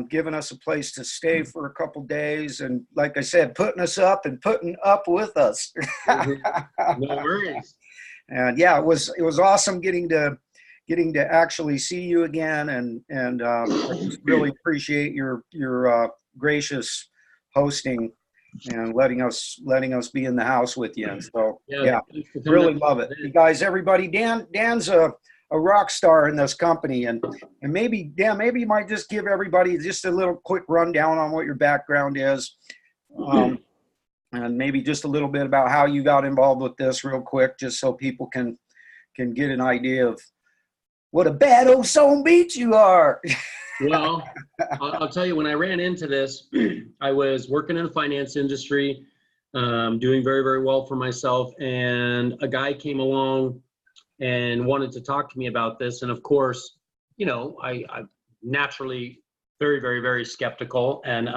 giving us a place to stay for a couple days, and like I said, putting us up and putting up with us. No worries. And yeah, it was awesome getting to actually see you again, and I just really appreciate your gracious hosting and letting us be in the house with you. And so yeah, really love it. You guys, everybody, Dan's a rock star in this company, and maybe Dan, maybe you might just give everybody just a little quick rundown on what your background is, and maybe just a little bit about how you got involved with this real quick, just so people can get an idea of what a bad old son beach you are. Well, I'll tell you, when I ran into this, I was working in the finance industry, doing very, very well for myself. And a guy came along and wanted to talk to me about this. And of course, you know, I naturally very, very, very skeptical. And,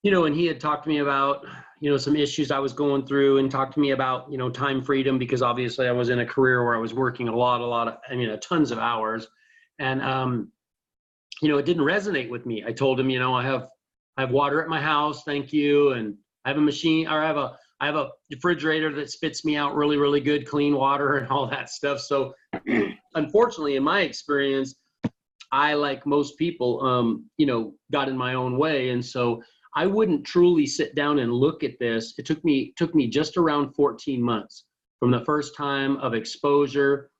you know, and he had talked to me about, you know, some issues I was going through, and talked to me about, you know, time freedom, because obviously I was in a career where I was working a lot of, tons of hours. And, you know, it didn't resonate with me. I told him, you know, I have water at my house, thank you. And I have a machine, or I have a refrigerator that spits me out really, really good, clean water and all that stuff. So unfortunately, in my experience, I, like most people, you know, got in my own way. And so I wouldn't truly sit down and look at this. It took me just around 14 months from the first time of exposure.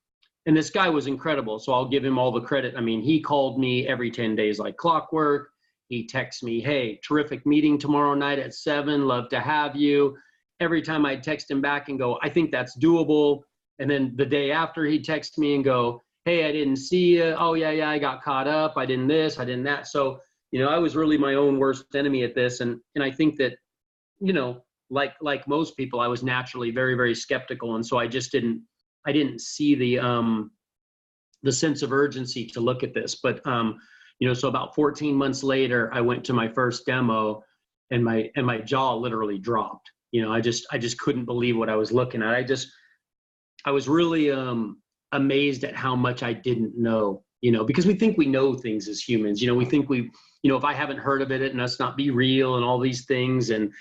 And this guy was incredible, so I'll give him all the credit. I mean, he called me every 10 days like clockwork. He texts me, hey, terrific meeting tomorrow night at 7, love to have you. Every time I'd text him back and go, I think that's doable. And then the day after, he'd text me and go, hey, I didn't see you. Oh, yeah, I got caught up. I didn't this, I didn't that. So, you know, I was really my own worst enemy at this. And I think that, you know, like most people, I was naturally very, very skeptical. And so I just didn't see the sense of urgency to look at this. But, you know, so about 14 months later, I went to my first demo, and my jaw literally dropped. You know, I just couldn't believe what I was looking at. I was really amazed at how much I didn't know, you know, because we think we know things as humans. You know, we think you know, if I haven't heard of it, it must not be real and all these things. And,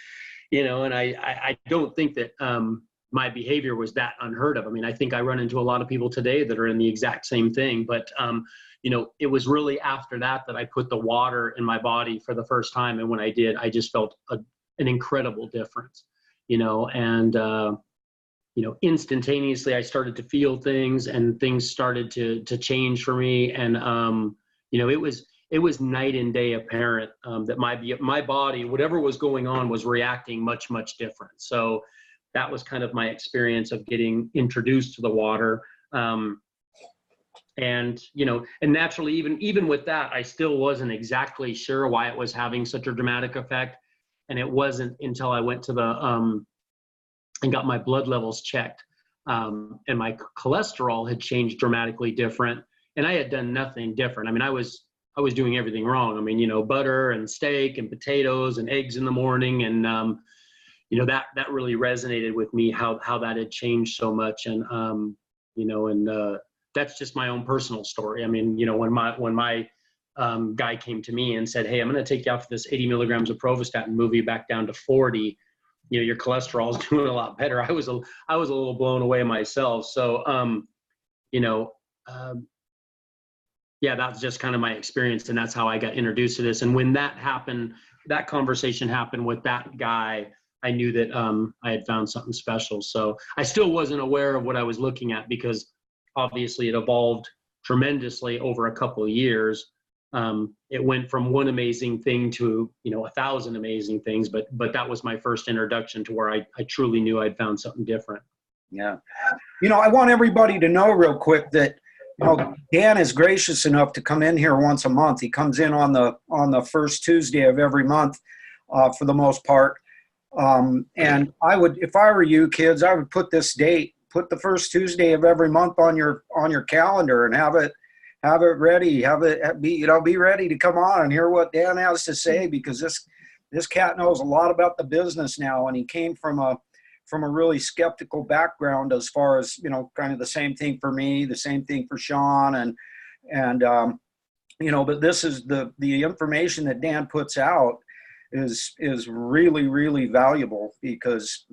you know, and I don't think that my behavior was that unheard of. I mean, I think I run into a lot of people today that are in the exact same thing. But, you know, it was really after that I put the water in my body for the first time. And when I did, I just felt an incredible difference, you know, and, you know, instantaneously I started to feel things, and things started to change for me. And, you know, it was night and day apparent that my body, whatever was going on, was reacting much, much different. So that was kind of my experience of getting introduced to the water. And, you know, and naturally, even with that, I still wasn't exactly sure why it was having such a dramatic effect. And it wasn't until I went to and got my blood levels checked, and my cholesterol had changed dramatically different. And I had done nothing different. I mean, I was doing everything wrong. I mean, you know, butter and steak and potatoes and eggs in the morning. And, you know, that really resonated with me, how that had changed so much. And, you know, and that's just my own personal story. I mean, you know, when my guy came to me and said, hey, I'm going to take you out for this 80 milligrams of Provostatin and move you back down to 40, you know, your cholesterol is doing a lot better. I was a little blown away myself. So, you know, yeah, that's just kind of my experience, and that's how I got introduced to this. And when that happened, that conversation happened with that guy, I knew that I had found something special. So I still wasn't aware of what I was looking at, because obviously it evolved tremendously over a couple of years. It went from one amazing thing to, you know, 1,000 amazing things, but that was my first introduction to where I truly knew I'd found something different. Yeah. You know, I want everybody to know real quick that, you know, Dan is gracious enough to come in here once a month. He comes in on the first Tuesday of every month, for the most part. And I would, if I were you kids, I would put this date, put the first Tuesday of every month on your calendar, and have it ready, be ready to come on and hear what Dan has to say, because this cat knows a lot about the business now, and he came from a really skeptical background, as far as, you know, kind of the same thing for me, the same thing for Sean, and but this is the information that Dan puts out is really, really valuable because,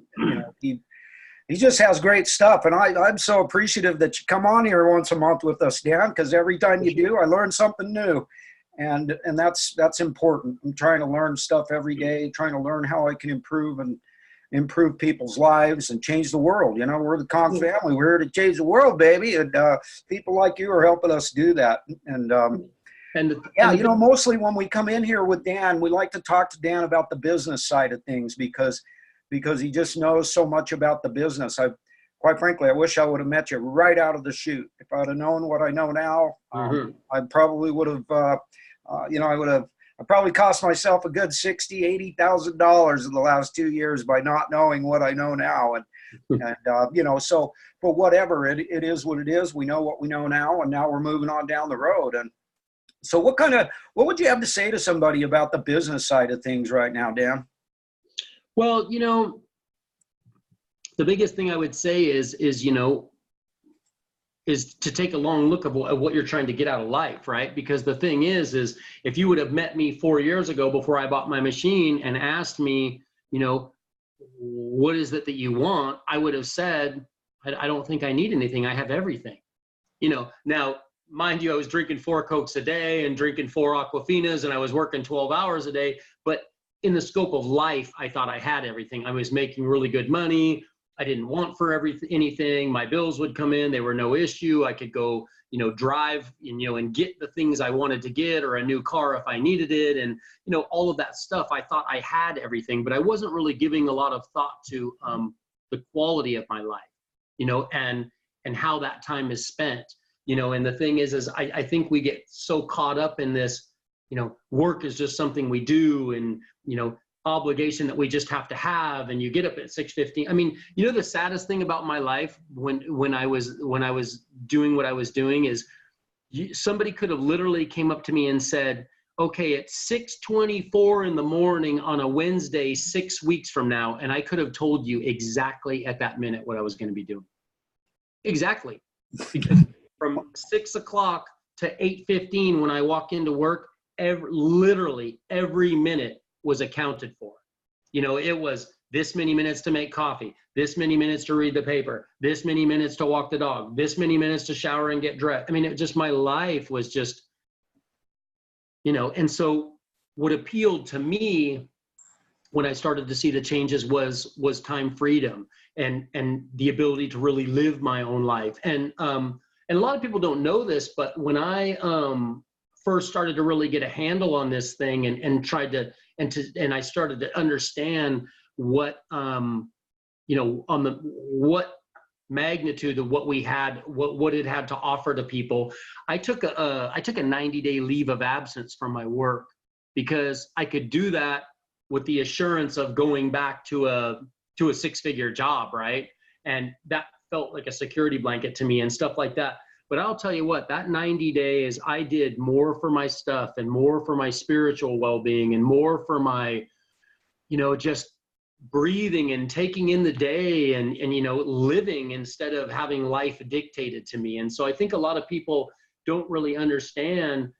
he just has great stuff. And I'm so appreciative that you come on here once a month with us, Dan, because every time you do, I learn something new. And that's important. I'm trying to learn stuff every day, trying to learn how I can improve people's lives and change the world. We're the Kong family. We're here to change the world, baby. And people like you are helping us do that. And mostly when we come in here with Dan, we like to talk to Dan about the business side of things because he just knows so much about the business. Quite frankly, I wish I would have met you right out of the chute. If I'd have known what I know now, I probably would have, I probably cost myself a good $60,000, $80,000 in the last 2 years by not knowing what I know now. But whatever, it is what it is. We know what we know now, and now we're moving on down the road. And so what would you have to say to somebody about the business side of things right now, Dan? Well, the biggest thing I would say is to take a long look of what you're trying to get out of life, right? Because the thing is if you would have met me 4 years ago before I bought my machine and asked me, what is it that you want? I would have said, I don't think I need anything. I have everything. Now, mind you, I was drinking 4 Cokes a day and drinking 4 Aquafinas, and I was working 12 hours a day. But in the scope of life, I thought I had everything. I was making really good money. I didn't want for anything. My bills would come in. They were no issue. I could go, drive, and get the things I wanted to get, or a new car if I needed it. And, all of that stuff, I thought I had everything, but I wasn't really giving a lot of thought to the quality of my life, and how that time is spent, and the thing is I think we get so caught up in this, work is just something we do, and, obligation that we just have to have, and you get up at 6:15. I mean, the saddest thing about my life when I was doing what I was doing is somebody could have literally came up to me and said, okay, it's 6:24 in the morning on a Wednesday 6 weeks from now, and I could have told you exactly at that minute what I was going to be doing. Exactly. Because from 6 o'clock to 8:15 when I walk into work, literally every minute was accounted for. It was this many minutes to make coffee, this many minutes to read the paper, this many minutes to walk the dog, this many minutes to shower and get dressed. I mean, my life was just, and so what appealed to me when I started to see the changes was time freedom and the ability to really live my own life. And a lot of people don't know this, but when I first started to really get a handle on this thing and tried to, and I started to understand what, what magnitude of what we had, what it had to offer to people. I took a 90-day leave of absence from my work because I could do that with the assurance of going back to a 6-figure job, right? And that felt like a security blanket to me and stuff like that. But I'll tell you what, that 90 days, I did more for my stuff and more for my spiritual well-being and more for my, just breathing and taking in the day and living instead of having life dictated to me. And so I think a lot of people don't really understand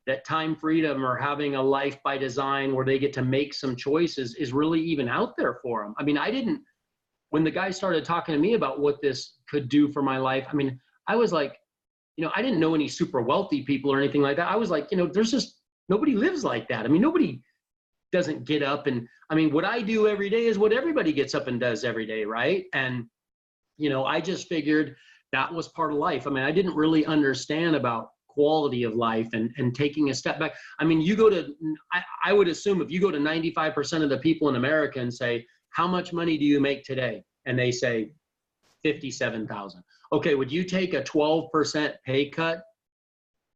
that time freedom or having a life by design where they get to make some choices is really even out there for them. I mean, when the guy started talking to me about what this could do for my life, I mean, I was like, I didn't know any super wealthy people or anything like that. I was like, there's just, nobody lives like that. I mean, nobody doesn't get up and, I mean, what I do every day is what everybody gets up and does every day, right? And, I just figured that was part of life. I mean, I didn't really understand about quality of life and taking a step back. I mean, I would assume if you go to 95% of the people in America and say, how much money do you make today? And they say, 57,000. Okay, would you take a 12% pay cut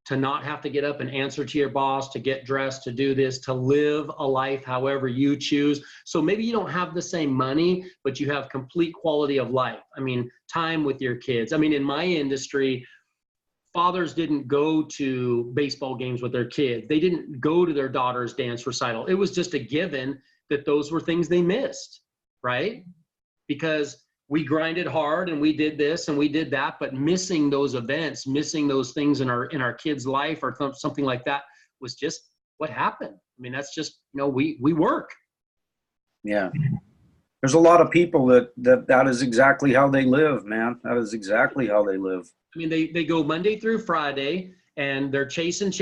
to not have to get up and answer to your boss, to get dressed, to do this, to live a life however you choose? So maybe you don't have the same money, but you have complete quality of life. I mean, time with your kids. I mean, in my industry, fathers didn't go to baseball games with their kids. They didn't go to their daughter's dance recital. It was just a given that those were things they missed, right? Because we grinded hard and we did this and we did that, but missing those events, missing those things in our kids' life or something like that was just what happened. I mean, that's just, we work. Yeah. There's a lot of people that is exactly how they live, man. That is exactly how they live. I mean, they go Monday through Friday and they're chasing.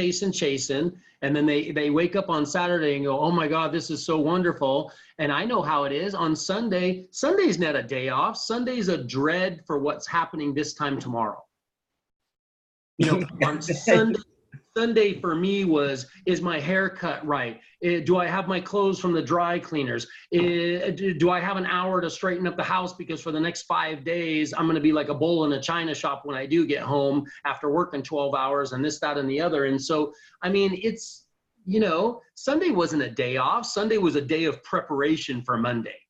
And then they wake up on Saturday and go, oh my God, this is so wonderful. And I know how it is on Sunday. Sunday's not a day off. Sunday's a dread for what's happening this time tomorrow. On Sunday for me is my hair cut right? Do I have my clothes from the dry cleaners? Do I have an hour to straighten up the house? Because for the next 5 days, I'm going to be like a bull in a china shop when I do get home after working 12 hours and this, that, and the other. And so, I mean, it's, Sunday wasn't a day off. Sunday was a day of preparation for Monday.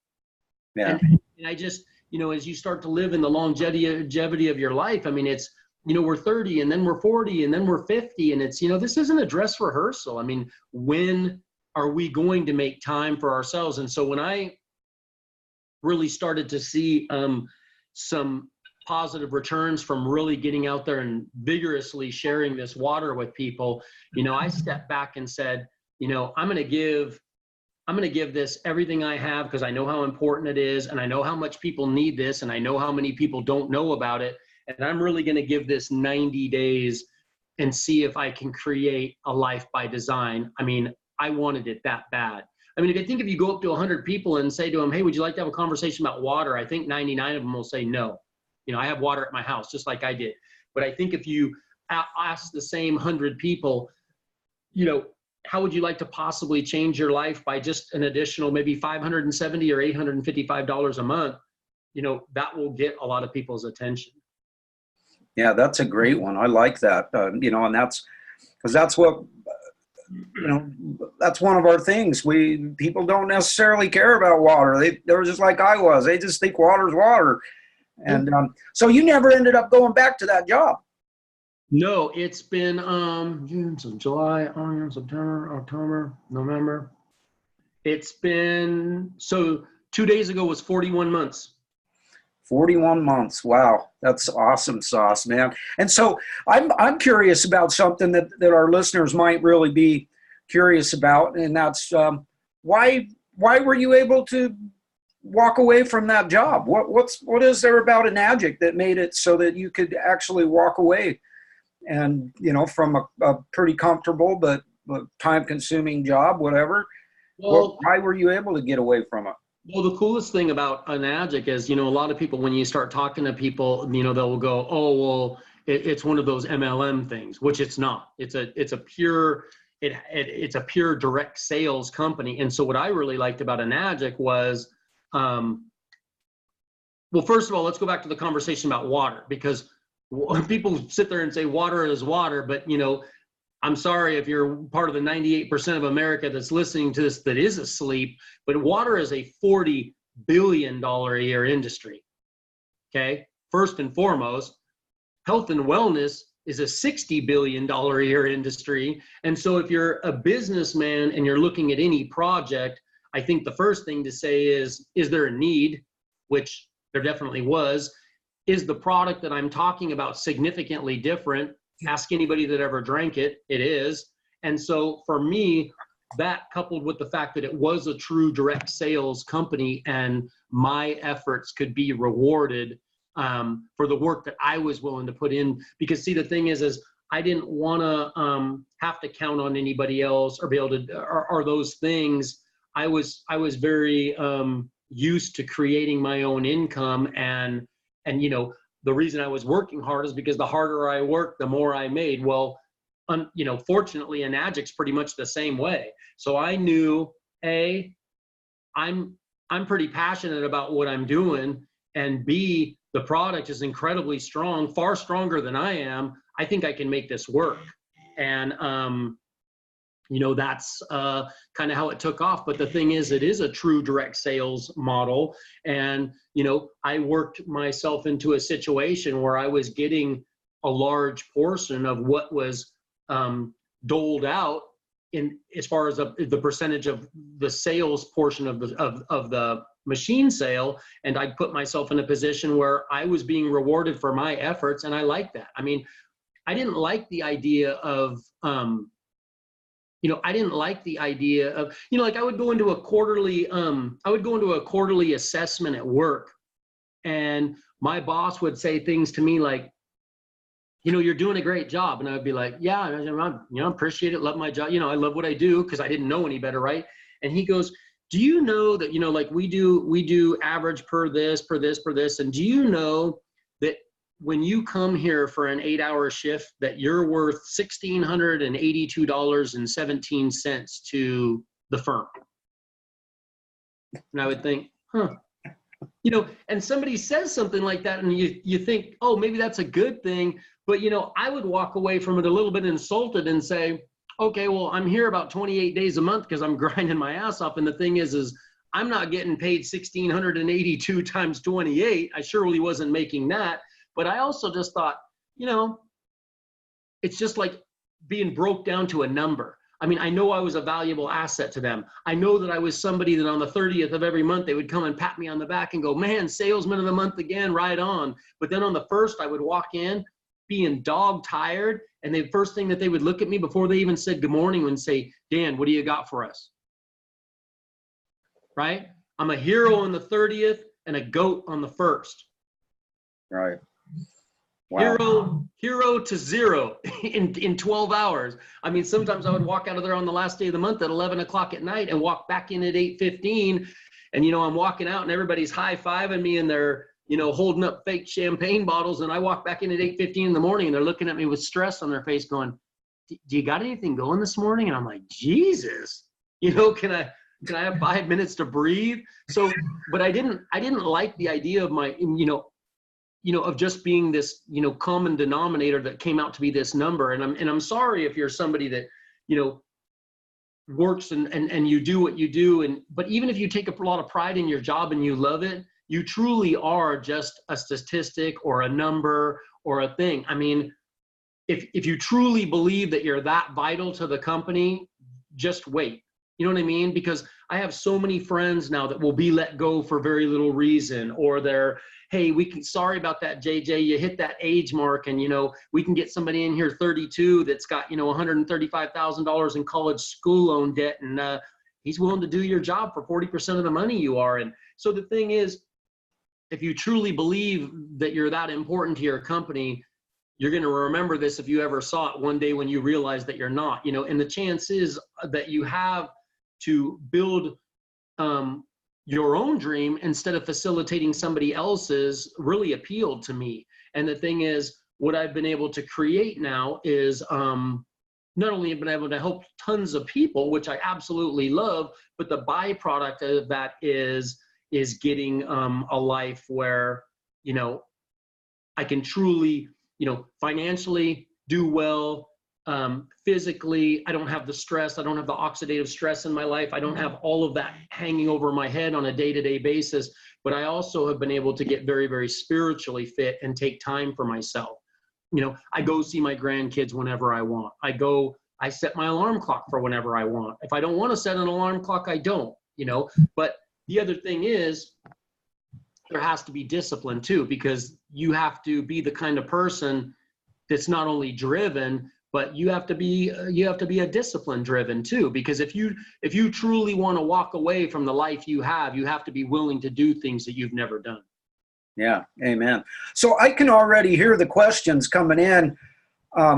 Yeah. And I just, as you start to live in the longevity of your life, I mean, it's, we're 30 and then we're 40 and then we're 50 and it's, this isn't a dress rehearsal. I mean, when are we going to make time for ourselves? And so when I really started to see some positive returns from really getting out there and vigorously sharing this water with people, I stepped back and said, I'm going to give this everything I have because I know how important it is and I know how much people need this and I know how many people don't know about it. And I'm really going to give this 90 days and see if I can create a life by design. I mean, I wanted it that bad. I mean, if you go up to 100 people and say to them, hey, would you like to have a conversation about water? I think 99 of them will say no. I have water at my house, just like I did. But I think if you ask the same 100 people, how would you like to possibly change your life by just an additional maybe $570 or $855 a month? That will get a lot of people's attention. Yeah, that's a great one. I like that. And that's because that's what, that's one of our things. People don't necessarily care about water. They're just like I was. They just think water's water. And so you never ended up going back to that job. No, it's been June, July, August, September, October, November. It's been, so 2 days ago was 41 months. 41 months. Wow. That's awesome sauce, man. And so I'm curious about something that our listeners might really be curious about. And that's why were you able to walk away from that job? What is there about Enagic that made it so that you could actually walk away and, from a pretty comfortable, but time consuming job, whatever? Well, why were you able to get away from it? Well, the coolest thing about Enagic is, a lot of people, when you start talking to people, they'll go, oh, well, it's one of those MLM things, which it's not. It's a pure direct sales company. And so what I really liked about Enagic was, well, first of all, let's go back to the conversation about water, because people sit there and say water is water, but I'm sorry if you're part of the 98% of America that's listening to this that is asleep, but water is a $40 billion a year industry. Okay. First and foremost, health and wellness is a $60 billion a year industry. And so if you're a businessman and you're looking at any project, I think the first thing to say is there a need? Which there definitely was. Is the product that I'm talking about significantly different? Ask anybody that ever drank it, it is. And so for me, that coupled with the fact that it was a true direct sales company and my efforts could be rewarded for the work that I was willing to put in. Because see, the thing is I didn't want to have to count on anybody else or be able to, or those things. I was very used to creating my own income and the reason I was working hard is because the harder I worked, the more I made. Well, fortunately, Enagic's pretty much the same way. So I knew, I'm pretty passionate about what I'm doing, and B, the product is incredibly strong, far stronger than I am. I think I can make this work. And that's kind of how it took off. But the thing is, it is a true direct sales model. And, I worked myself into a situation where I was getting a large portion of what was doled out in as far as the percentage of the sales portion of the machine sale, and I put myself in a position where I was being rewarded for my efforts, and I like that. I mean, I didn't like the idea of, I didn't like the idea of, like I would go into a quarterly assessment at work, and my boss would say things to me like, you're doing a great job. And I'd be like, yeah, I appreciate it. Love my job. I love what I do, because I didn't know any better. Right. And he goes, do you know that, like we do average per this. And do you know that when you come here for an 8-hour shift, that you're worth $1,682.17 to the firm? And I would think, and somebody says something like that, and you think, oh, maybe that's a good thing. But, I would walk away from it a little bit insulted and say, okay, well, I'm here about 28 days a month because I'm grinding my ass off. And the thing is I'm not getting paid 1,682 times 28. I surely wasn't making that. But I also just thought, it's just like being broke down to a number. I mean, I know I was a valuable asset to them. I know that I was somebody that on the 30th of every month, they would come and pat me on the back and go, man, salesman of the month again, right on. But then on the first, I would walk in being dog tired. And the first thing that they would look at me before they even said good morning would say, Dan, what do you got for us? Right? I'm a hero on the 30th and a goat on the first. Right. Wow. Hero to zero in 12 hours. I mean, sometimes I would walk out of there on the last day of the month at 11 o'clock at night and walk back in at 8:15. And, I'm walking out and everybody's high-fiving me and they're, holding up fake champagne bottles. And I walk back in at 8:15 in the morning and they're looking at me with stress on their face going, do you got anything going this morning? And I'm like, Jesus, can I have 5 minutes to breathe? So, but I didn't like the idea of my, of just being this, common denominator that came out to be this number. And I'm sorry if you're somebody that, works and you do what you do. But even if you take a lot of pride in your job and you love it, you truly are just a statistic or a number or a thing. I mean, if you truly believe that you're that vital to the company, just wait. You know what I mean? Because I have so many friends now that will be let go for very little reason, or they're, hey, sorry about that, JJ, you hit that age mark and, we can get somebody in here 32 that's got, $135,000 in college school loan debt, and he's willing to do your job for 40% of the money you are. And so the thing is, if you truly believe that you're that important to your company, you're going to remember this if you ever saw it one day when you realize that you're not, and the chance is that you have to build your own dream instead of facilitating somebody else's really appealed to me. And the thing is, what I've been able to create now is not only have been able to help tons of people, which I absolutely love, but the byproduct of that is getting a life where, I can truly, financially do well. Physically, I don't have the stress. I don't have the oxidative stress in my life. I don't have all of that hanging over my head on a day-to-day basis, but I also have been able to get very, very spiritually fit and take time for myself. I go see my grandkids whenever I want. I set my alarm clock for whenever I want. If I don't want to set an alarm clock, I don't, but the other thing is, there has to be discipline too, because you have to be the kind of person that's not only driven, but you have to be a discipline driven too, because if you truly want to walk away from the life you have to be willing to do things that you've never done. Yeah, amen. So I can already hear the questions coming in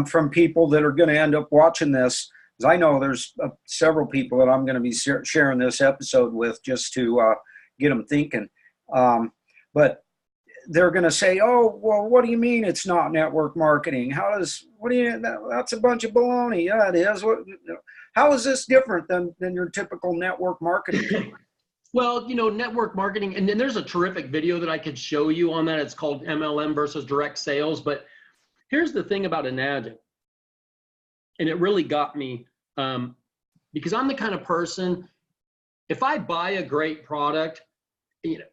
from people that are going to end up watching this, because I know there's several people that I'm going to be sharing this episode with just to get them thinking. But they're going to say, oh, well, what do you mean it's not network marketing? That's a bunch of baloney. Yeah, it is. How is this different than your typical network marketing? Well, network marketing, and then there's a terrific video that I could show you on that. It's called MLM versus direct sales. But here's the thing about Enagic, and it really got me, because I'm the kind of person, if I buy a great product,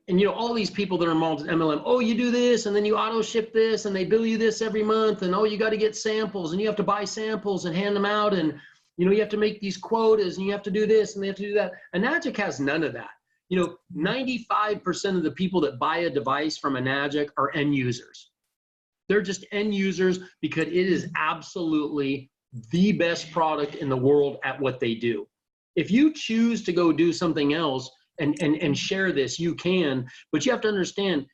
and all these people that are involved in MLM, oh, you do this, and then you auto ship this, and they bill you this every month, and oh, you got to get samples, and you have to buy samples and hand them out, and you have to make these quotas, and you have to do this, and they have to do that. Enagic has none of that. 95% of the people that buy a device from Enagic are end users. They're just end users because it is absolutely the best product in the world at what they do. If you choose to go do something else and share this, you can, but you have to understand,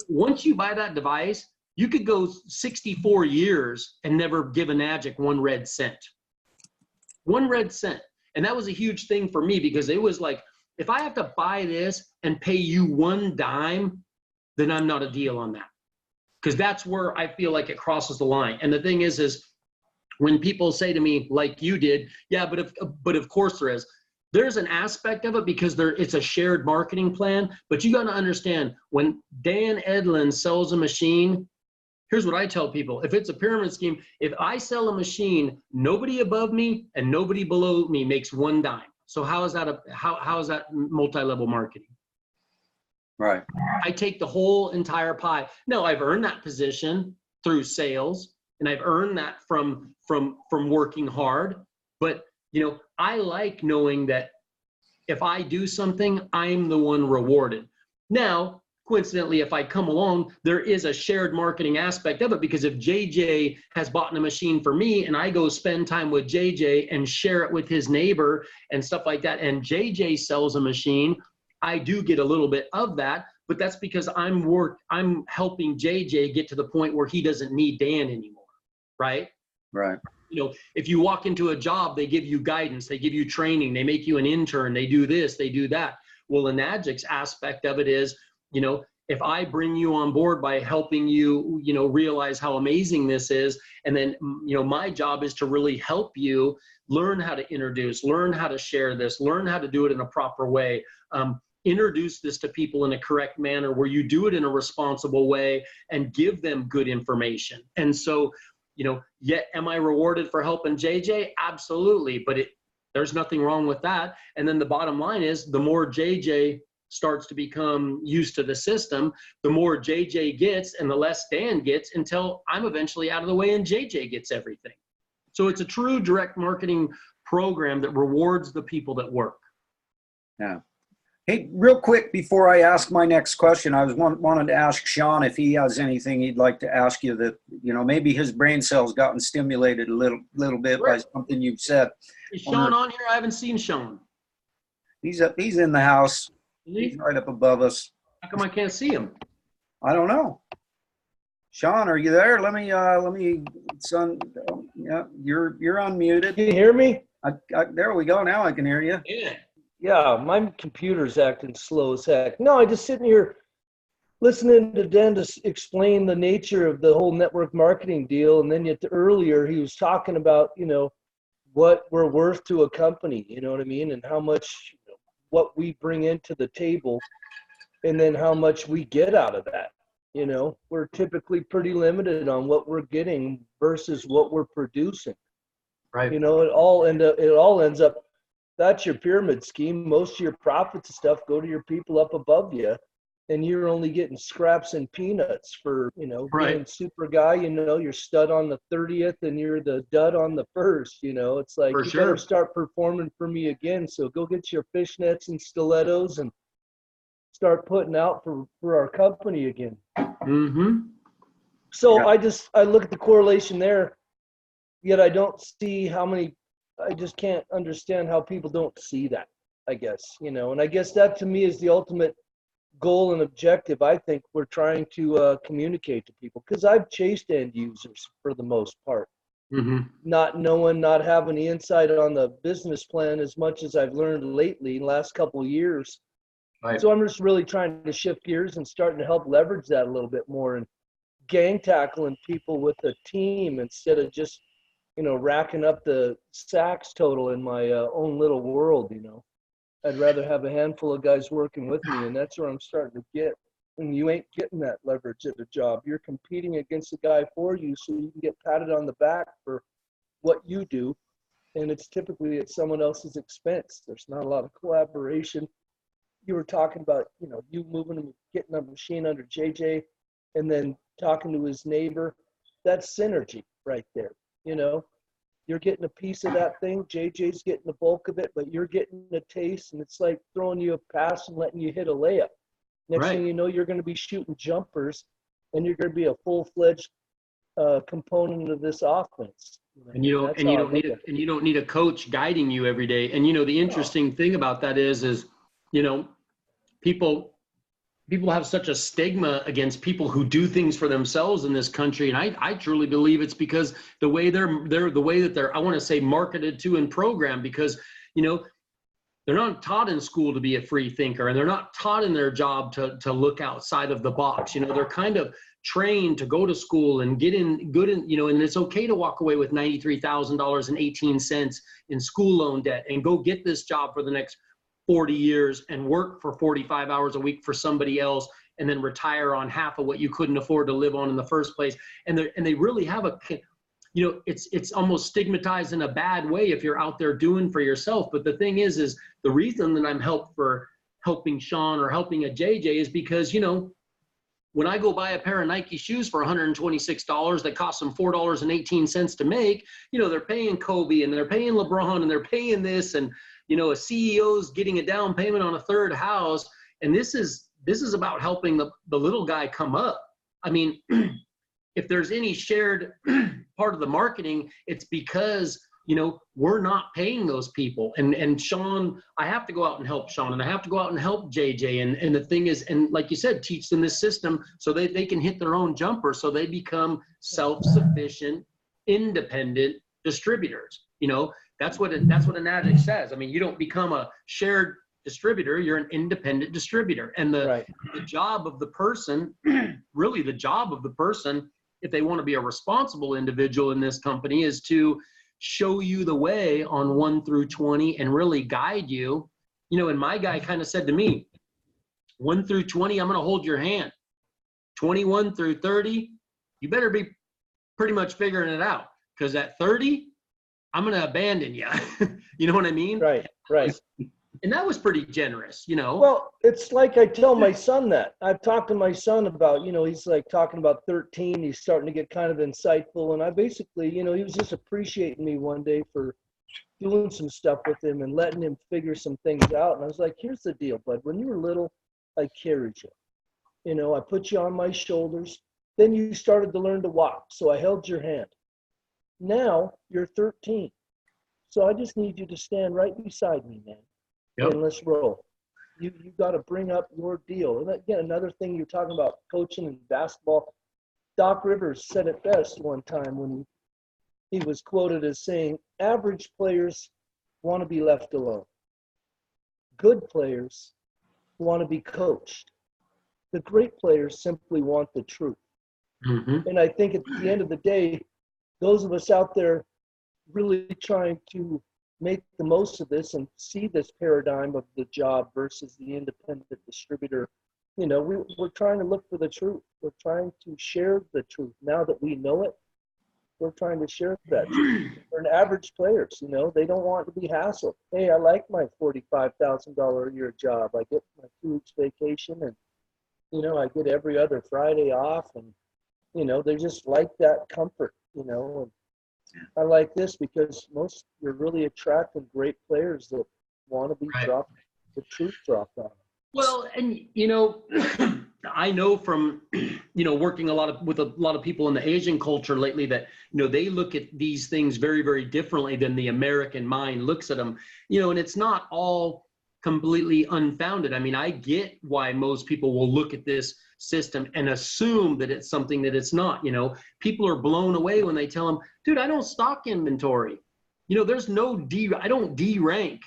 once you buy that device, you could go 64 years and never give Enagic 1 red cent. 1 red cent. And that was a huge thing for me, because it was like, if I have to buy this and pay you 1 dime, then I'm not a deal on that. Because that's where I feel like it crosses the line. And the thing is when people say to me, like you did, yeah, but of course there is. There's an aspect of it because it's a shared marketing plan, but you got to understand, when Dan Edland sells a machine, here's what I tell people. If it's a pyramid scheme, if I sell a machine, nobody above me and nobody below me makes 1 dime. So how is that how is that multi-level marketing? Right. I take the whole entire pie. No, I've earned that position through sales, and I've earned that from working hard. But I like knowing that if I do something, I'm the one rewarded. Now, coincidentally, if I come along, there is a shared marketing aspect of it, because if JJ has bought a machine for me and I go spend time with JJ and share it with his neighbor and stuff like that, and JJ sells a machine, I do get a little bit of that, but that's because I'm helping JJ get to the point where he doesn't need Dan anymore, right? Right. If you walk into a job, they give you guidance, they give you training, they make you an intern, they do this, they do that. Well, Enagic's aspect of it is, if I bring you on board by helping you, realize how amazing this is, and then, my job is to really help you learn how to introduce, learn how to share this, learn how to do it in a proper way, introduce this to people in a correct manner where you do it in a responsible way and give them good information. And so, yet am I rewarded for helping JJ? Absolutely, but there's nothing wrong with that. And then the bottom line is, the more JJ starts to become used to the system, the more JJ gets and the less Dan gets, until I'm eventually out of the way and JJ gets everything. So it's a true direct marketing program that rewards the people that work. Yeah. Hey, real quick before I ask my next question, I was wanted to ask Sean if he has anything he'd like to ask you that, maybe his brain cells gotten stimulated a little bit by something you've said. Is Sean on here? I haven't seen Sean. He's in the house. He's right up above us. How come I can't see him? I don't know. Sean, are you there? Let me, son. Yeah, you're unmuted. Can you hear me? There we go. Now I can hear you. Yeah. Yeah, my computer's acting slow as heck. No, I just sitting here listening to Dan explain the nature of the whole network marketing deal. And then yet earlier he was talking about, what we're worth to a company, you know what I mean? And how much, what we bring into the table, and then how much we get out of that. We're typically pretty limited on what we're getting versus what we're producing. Right. It all ends up, that's your pyramid scheme. Most of your profits and stuff go to your people up above you, and you're only getting scraps and peanuts for, Right. being super guy, you're stud on the 30th and you're the dud on the 1st, it's like, For you sure. better start performing for me again. So go get your fishnets and stilettos and start putting out for our company again. Mm-hmm. So Yeah. I look at the correlation there, yet I don't see I just can't understand how people don't see that, I guess, and I guess that to me is the ultimate goal and objective I think we're trying to communicate to people, because I've chased end users for the most part, not having the insight on the business plan as much as I've learned lately in the last couple of years. Right. So I'm just really trying to shift gears and starting to help leverage that a little bit more, and gang tackling people with a team instead of just racking up the sacks total in my own little world. I'd rather have a handful of guys working with me, and that's where I'm starting to get. And you ain't getting that leverage at a job. You're competing against a guy for you so you can get patted on the back for what you do, and it's typically at someone else's expense. There's not a lot of collaboration. You were talking about, you moving and getting a machine under JJ and then talking to his neighbor. That's synergy right there, You're getting a piece of that thing. JJ's getting the bulk of it, but you're getting a taste, and it's like throwing you a pass and letting you hit a layup. Next thing you know, you're going to be shooting jumpers, and you're going to be a full-fledged component of this offense. And you don't need a coach guiding you every day. And the interesting thing about that is people have such a stigma against people who do things for themselves in this country, and I truly believe it's because the way they're I want to say marketed to and programmed, because they're not taught in school to be a free thinker, and they're not taught in their job to look outside of the box. They're kind of trained to go to school and get in good, and it's okay to walk away with $93,018 in school loan debt and go get this job for the next 40 years and work for 45 hours a week for somebody else, and then retire on half of what you couldn't afford to live on in the first place. And they really have it's almost stigmatized in a bad way if you're out there doing for yourself. But the thing is the reason that I'm helping Sean or helping a JJ is because, when I go buy a pair of Nike shoes for $126 that cost them $4.18 to make, they're paying Kobe and they're paying LeBron and they're paying this, and a CEO's getting a down payment on a third house. And this is about helping the little guy come up. I mean, if there's any shared part of the marketing, it's because, we're not paying those people. And Sean, I have to go out and help Sean, and I have to go out and help JJ. And the thing is, and like you said, teach them this system so they can hit their own jumper, so they become self-sufficient, independent distributors. That's what Enagic says. I mean, you don't become a shared distributor, you're an independent distributor. And the job of the person, really the job of the person, if they want to be a responsible individual in this company, is to show you the way on 1 through 20 and really guide you. And my guy kind of said to me, 1 through 20, I'm going to hold your hand. 21 through 30, you better be pretty much figuring it out, because at 30, I'm going to abandon you. You know what I mean? Right. And that was pretty generous, Well, it's like I tell my son that. I've talked to my son about, he's like talking about 13. He's starting to get kind of insightful. And I basically, he was just appreciating me one day for doing some stuff with him and letting him figure some things out. And I was like, here's the deal, bud. When you were little, I carried you. I put you on my shoulders. Then you started to learn to walk. So I held your hand. Now you're 13. So I just need you to stand right beside me, man. Yep. And let's roll. You got to bring up your deal. And again, another thing you're talking about, coaching and basketball. Doc Rivers said it best one time when he was quoted as saying, average players want to be left alone. Good players want to be coached. The great players simply want the truth. Mm-hmm. And I think at the end of the day, those of us out there really trying to make the most of this and see this paradigm of the job versus the independent distributor. We're trying to look for the truth. We're trying to share the truth. Now that we know it, we're trying to share that truth. For average players, they don't want to be hassled. Hey, I like my $45,000 a year job. I get my 2 weeks vacation, and, I get every other Friday off, and, they just like that comfort, and I like this because you're really attracting great players that want to be dropped, the truth dropped on them. Well, and I know from working with a lot of people in the Asian culture lately that they look at these things very, very differently than the American mind looks at them. And it's not all completely unfounded. I mean, I get why most people will look at this system and assume that it's something that it's not. People are blown away when they tell them, dude, I don't stock inventory. There's no I don't D rank.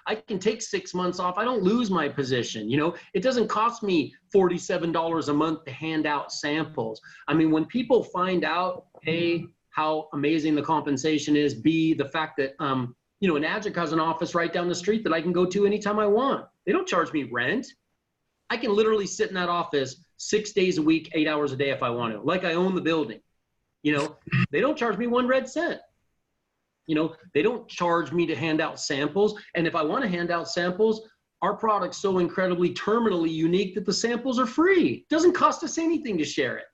I can take 6 months off. I don't lose my position. It doesn't cost me $47 a month to hand out samples. I mean, when people find out, A, how amazing the compensation is, B, the fact that, Enagic has an office right down the street that I can go to anytime I want. They don't charge me rent. I can literally sit in that office 6 days a week, 8 hours a day if I want to, like I own the building. They don't charge me 1 red cent. They don't charge me to hand out samples. And if I want to hand out samples, our product's so incredibly terminally unique that the samples are free. It doesn't cost us anything to share it.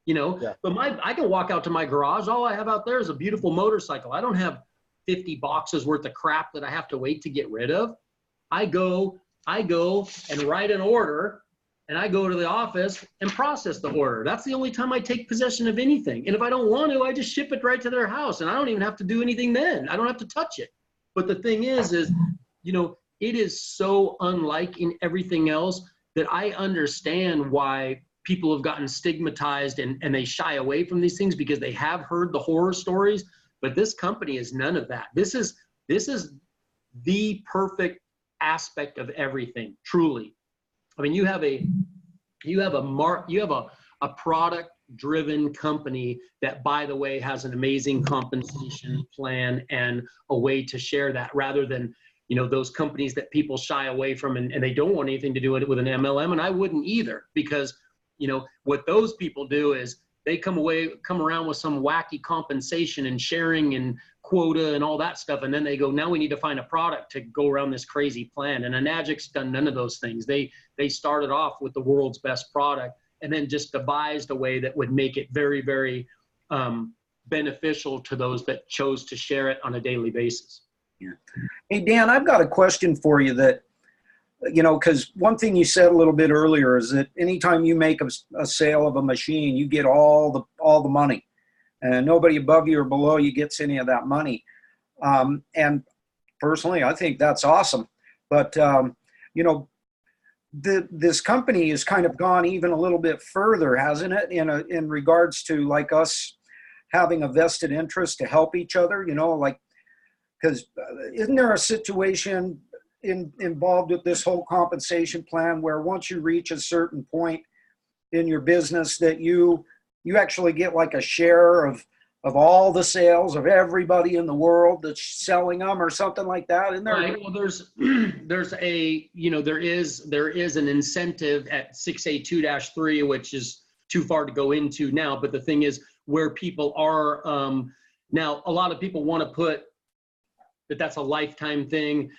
you know. Yeah. But I can walk out to my garage. All I have out there is a beautiful motorcycle. I don't have 50 boxes worth of crap that I have to wait to get rid of. I go and write an order, and I go to the office and process the order. That's the only time I take possession of anything. And if I don't want to, I just ship it right to their house, and I don't even have to do anything then. I don't have to touch it. But the thing is, you know, it is so unlike in everything else that I understand why people have gotten stigmatized and they shy away from these things, because they have heard the horror stories. But this company is none of that. This is the perfect aspect of everything, truly. I mean, you have a product driven company that, by the way, has an amazing compensation plan and a way to share that, rather than, you know, those companies that people shy away from and they don't want anything to do with an MLM. And I wouldn't either, because, you know, what those people do is they come around with some wacky compensation and sharing and quota and all that stuff. And then they go, now we need to find a product to go around this crazy plan. And Enagic's done none of those things. They started off with the world's best product and then just devised a way that would make it very, very beneficial to those that chose to share it on a daily basis. Yeah. Hey, Dan, I've got a question for you that, you know, because one thing you said a little bit earlier is that anytime you make a sale of a machine, you get all the money, and nobody above you or below you gets any of that money. And personally, I think that's awesome. But you know, this company has kind of gone even a little bit further, hasn't it? In regards to like us having a vested interest to help each other. You know, like, because isn't there a situation involved with this whole compensation plan where once you reach a certain point in your business that you actually get like a share of all the sales of everybody in the world that's selling them or something like that? Isn't there? Right. Well, there's a, you know, there is an incentive at 6A2-3, which is too far to go into now. But the thing is, where people are now, a lot of people want to put that's a lifetime thing.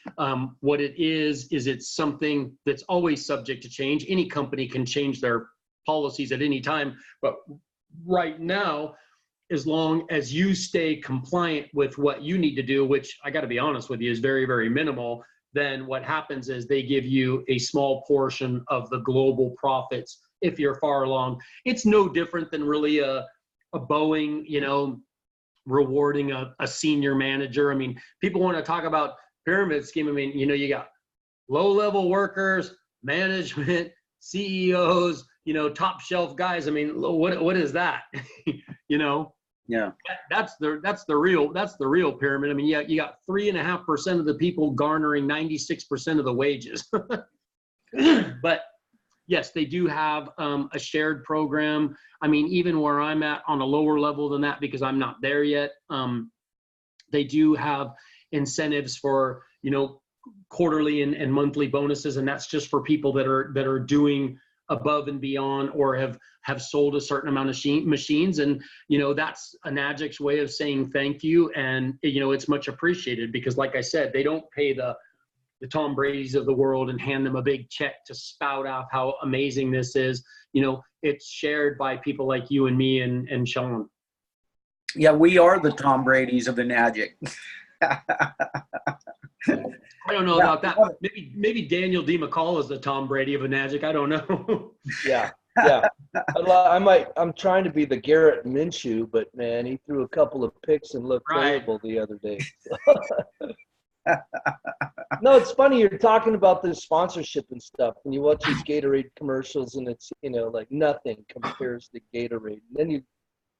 What it is it's something that's always subject to change. Any company can change their policies at any time. But right now, as long as you stay compliant with what you need to do, which I got to be honest with you is very, very minimal, then what happens is they give you a small portion of the global profits if you're far along. It's no different than really a Boeing, you know, rewarding a senior manager. I mean, people want to talk about pyramid scheme. I mean, you know, you got low-level workers, management, CEOs, you know, top shelf guys. I mean, what is that? You know? Yeah. That's the real pyramid. I mean, yeah, you got 3.5% of the people garnering 96% of the wages. But yes, they do have a shared program. I mean, even where I'm at on a lower level than that, because I'm not there yet, they do have incentives for, you know, quarterly and monthly bonuses. And that's just for people that are doing above and beyond or have sold a certain amount of machines. And, you know, that's Enagic's way of saying thank you. And, you know, it's much appreciated because, like I said, they don't pay the Tom Brady's of the world and hand them a big check to spout out how amazing this is. You know, it's shared by people like you and me and Sean. Yeah, we are the Tom Brady's of Enagic. I don't know about that. Maybe Daniel D. McCall is the Tom Brady of Enagic. I don't know. Yeah. I'm trying to be the Garrett Minshew, but man, he threw a couple of picks and looked terrible the other day. No, it's funny you're talking about this sponsorship and stuff, and you watch these Gatorade commercials, and it's, you know, like nothing compares to Gatorade. And then you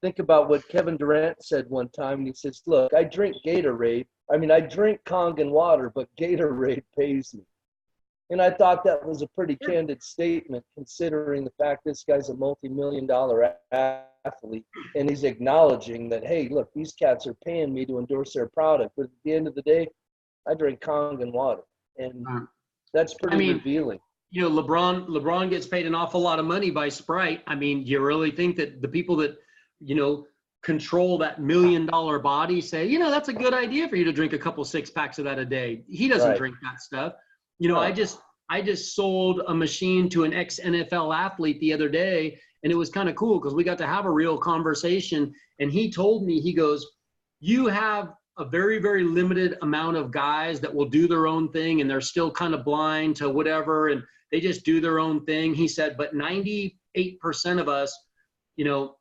think about what Kevin Durant said one time, and he says, "Look, I drink Gatorade. I mean, I drink KONGen water, but Gatorade pays me." And I thought that was a pretty candid statement, considering the fact this guy's a multi-million-dollar athlete, and he's acknowledging that, hey, look, these cats are paying me to endorse their product, but at the end of the day, I drink KONGen water, and that's pretty revealing. You know, LeBron gets paid an awful lot of money by Sprite. I mean, you really think that the people that, you know, control that $1 million body say, you know, that's a good idea for you to drink a couple 6-packs of that a day. He doesn't drink that stuff. You know, I just sold a machine to an ex-NFL athlete the other day, And it was kind of cool because we got to have a real conversation. And he told me, he goes, you have a very, very limited amount of guys that will do their own thing and they're still kind of blind to whatever and they just do their own thing. He said, but 98% of us, you know,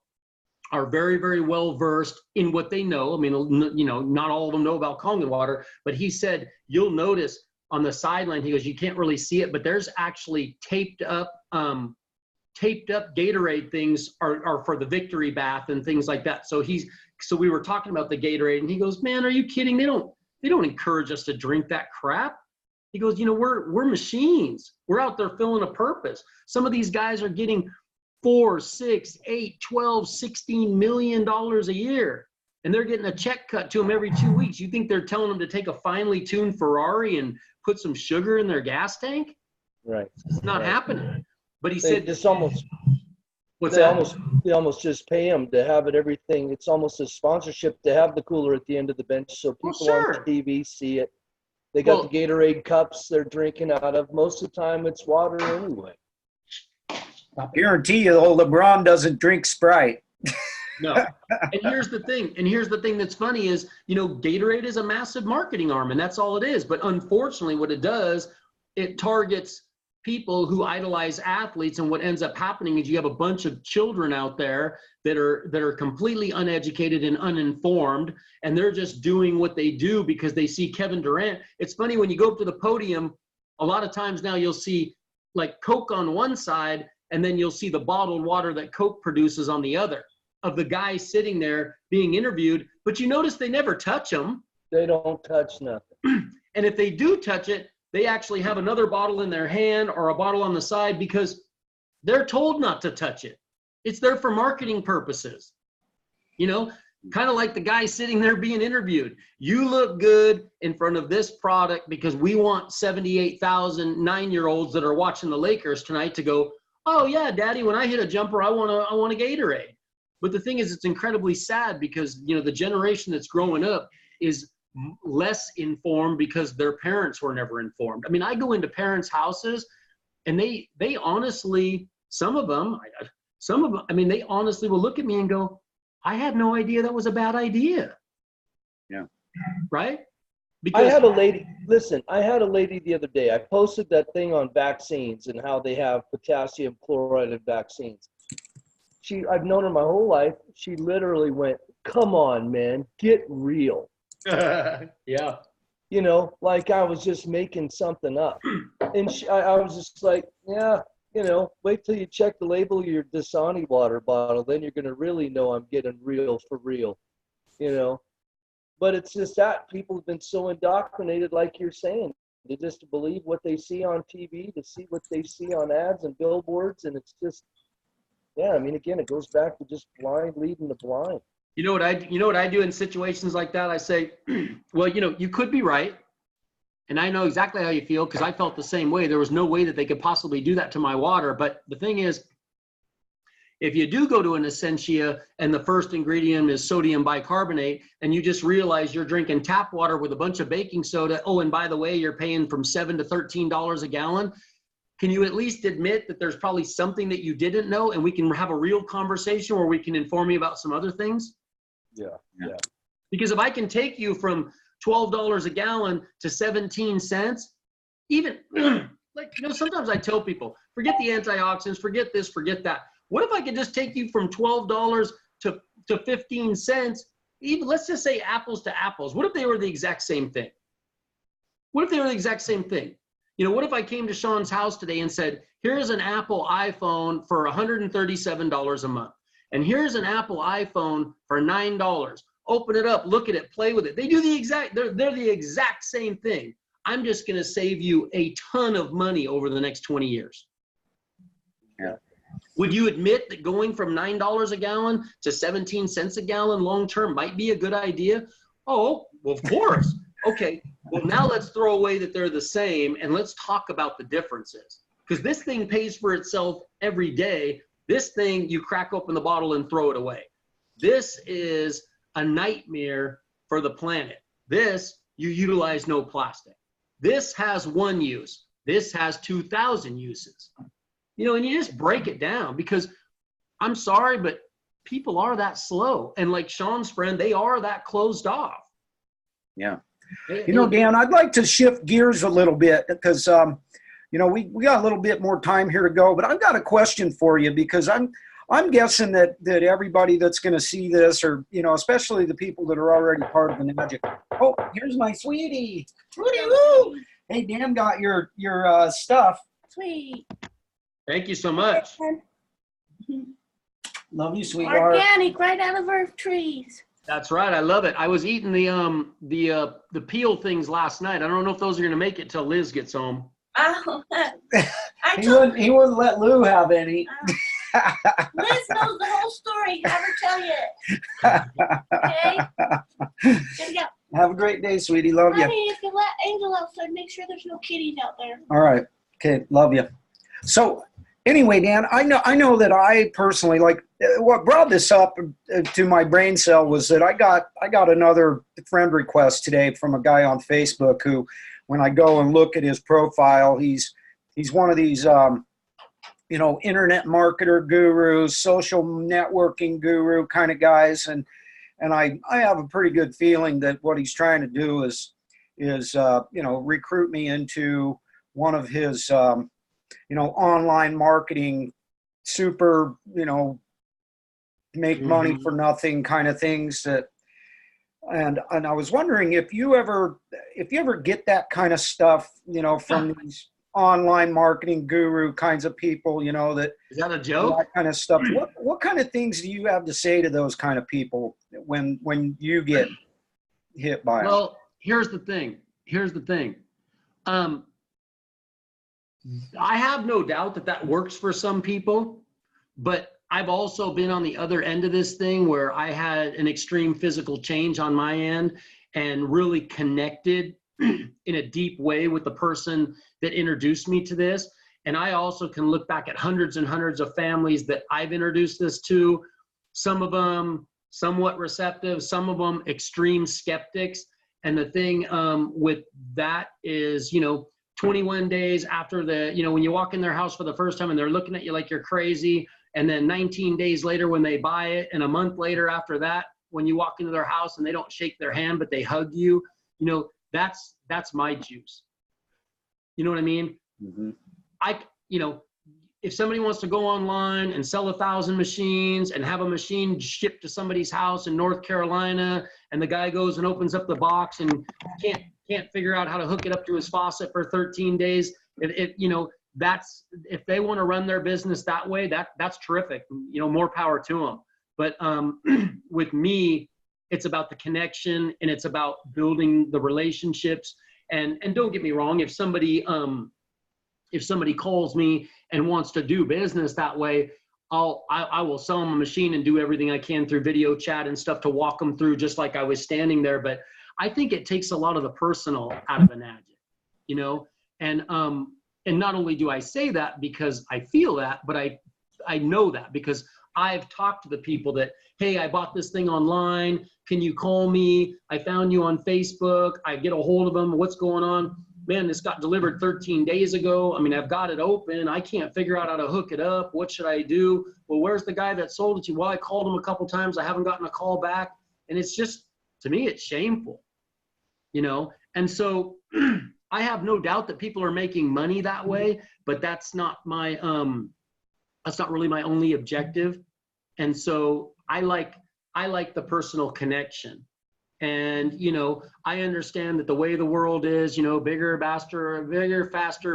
are very, very well versed in what they know. I mean, you know, not all of them know about KONGen water, but he said, you'll notice on the sideline, he goes, you can't really see it, but there's actually taped up Gatorade things are for the victory bath and things like that. So we were talking about the Gatorade and he goes, man, are you kidding? They don't encourage us to drink that crap. He goes, you know, we're machines. We're out there filling a purpose. Some of these guys are getting $4, $6, $8, $12, $16 million a year. And they're getting a check cut to them every 2 weeks. You think they're telling them to take a finely tuned Ferrari and put some sugar in their gas tank? Right. It's not right. happening. But he They said, just almost, what's they that? almost just pay them to have it, everything. It's almost a sponsorship to have the cooler at the end of the bench so people sure. on TV see it. They got the Gatorade cups they're drinking out of. Most of the time it's water anyway. I guarantee you, old LeBron doesn't drink Sprite. No. And here's the thing that's funny is, you know, Gatorade is a massive marketing arm and that's all it is. But unfortunately what it does, it targets people who idolize athletes. And what ends up happening is you have a bunch of children out there that are completely uneducated and uninformed. And they're just doing what they do because they see Kevin Durant. It's funny when you go up to the podium, a lot of times now you'll see like Coke on one side, and then you'll see the bottled water that Coke produces on the other of the guy sitting there being interviewed. But you notice they never touch them. They don't touch nothing. And if they do touch it, they actually have another bottle in their hand or a bottle on the side because they're told not to touch it. It's there for marketing purposes. You know, kind of like the guy sitting there being interviewed. You look good in front of this product because we want 78,000 9-year-olds that are watching the Lakers tonight to go, oh yeah, daddy, when I hit a jumper, I want a Gatorade. But the thing is, it's incredibly sad because, you know, the generation that's growing up is less informed because their parents were never informed. I mean, I go into parents' houses and they honestly, some of them, I mean, they honestly will look at me and go, I had no idea that was a bad idea. Yeah. Right? Because I had a lady the other day. I posted that thing on vaccines and how they have potassium chloride in vaccines. I've known her my whole life. She literally went, come on, man, get real. Yeah. You know, like I was just making something up. And I was just like, yeah, you know, wait till you check the label of your Dasani water bottle. Then you're going to really know I'm getting real for real, you know. But it's just that people have been so indoctrinated, like you're saying, to just believe what they see on TV, to see what they see on ads and billboards. And it's just, yeah, I mean, again, it goes back to just blind leading the blind. You know what I do in situations like that? I say, well, you know, you could be right. And I know exactly how you feel because I felt the same way. There was no way that they could possibly do that to my water. But the thing is, if you do go to an Essentia and the first ingredient is sodium bicarbonate and you just realize you're drinking tap water with a bunch of baking soda, oh, and by the way, you're paying from $7 to $13 a gallon, can you at least admit that there's probably something that you didn't know and we can have a real conversation where we can inform you about some other things? Yeah. Because if I can take you from $12 a gallon to 17 cents, even like, you know, sometimes I tell people, forget the antioxidants, forget this, forget that. What if I could just take you from $12 to 15 cents, even let's just say apples to apples. What if they were the exact same thing? What if they were the exact same thing? You know, what if I came to Sean's house today and said, here's an Apple iPhone for $137 a month. And here's an Apple iPhone for $9. Open it up, look at it, play with it. They do they're the exact same thing. I'm just going to save you a ton of money over the next 20 years. Yeah. Would you admit that going from $9 a gallon to 17 cents a gallon long-term might be a good idea? Oh, well, of course. Okay, well, now let's throw away that they're the same and let's talk about the differences. Because this thing pays for itself every day. This thing, you crack open the bottle and throw it away. This is a nightmare for the planet. This, you utilize no plastic. This has one use. This has 2,000 uses. You know, and you just break it down because I'm sorry, but people are that slow. And like Sean's friend, they are that closed off. Yeah. You know, Dan, I'd like to shift gears a little bit because, you know, we got a little bit more time here to go, but I've got a question for you because I'm guessing that everybody that's going to see this, or, you know, especially the people that are already part of Enagic. Oh, here's my sweetie. Rudy, woo! Hey, Dan got your stuff. Sweet. Thank you so much. Love you, sweetheart. Organic, right out of our trees. That's right. I love it. I was eating the peel things last night. I don't know if those are going to make it till Liz gets home. Oh, He wouldn't let Lou have any. Liz knows the whole story. Have her tell you it. Okay? Gotta go. Have a great day, sweetie. Love you. Honey, if you let Angel outside, make sure there's no kitties out there. All right. Okay. Love you. So anyway, Dan, I know that I personally, like, what brought this up to my brain cell was that I got another friend request today from a guy on Facebook who, when I go and look at his profile, he's one of these, you know, internet marketer gurus, social networking guru kind of guys. And I have a pretty good feeling that what he's trying to do is you know, recruit me into one of his, you know, online marketing, super, you know, make money for nothing kind of things that, and I was wondering if you ever get that kind of stuff, you know, from these online marketing guru kinds of people, you know, that Is that a joke? that kind of stuff. What kind of things do you have to say to those kind of people when you get hit by them? Well, here's the thing. I have no doubt that works for some people, but I've also been on the other end of this thing where I had an extreme physical change on my end and really connected in a deep way with the person that introduced me to this. And I also can look back at hundreds and hundreds of families that I've introduced this to, some of them somewhat receptive, some of them extreme skeptics. And the thing with that is, you know, 21 days after when you walk in their house for the first time and they're looking at you like you're crazy, and then 19 days later when they buy it, and a month later after that, when you walk into their house and they don't shake their hand, but they hug you, you know, that's my juice. You know what I mean? Mm-hmm. You know, if somebody wants to go online and sell 1,000 machines and have a machine shipped to somebody's house in North Carolina, and the guy goes and opens up the box and can't figure out how to hook it up to his faucet for 13 days, you know, that's, if they want to run their business that way, that's terrific. You know, more power to them. But with me, it's about the connection and it's about building the relationships. And don't get me wrong, if somebody calls me and wants to do business that way, I will sell them a machine and do everything I can through video chat and stuff to walk them through, just like I was standing there. But I think it takes a lot of the personal out of Enagic, you know, and not only do I say that because I feel that, but I know that because I've talked to the people that, hey, I bought this thing online. Can you call me? I found you on Facebook. I get a hold of them. What's going on? Man, this got delivered 13 days ago. I mean, I've got it open. I can't figure out how to hook it up. What should I do? Well, where's the guy that sold it to you? Well, I called him a couple times. I haven't gotten a call back. And it's just, to me, it's shameful, you know? And so I have no doubt that people are making money that way, but that's not really my only objective. And so I like the personal connection. And, you know, I understand that the way the world is, you know, bigger, faster,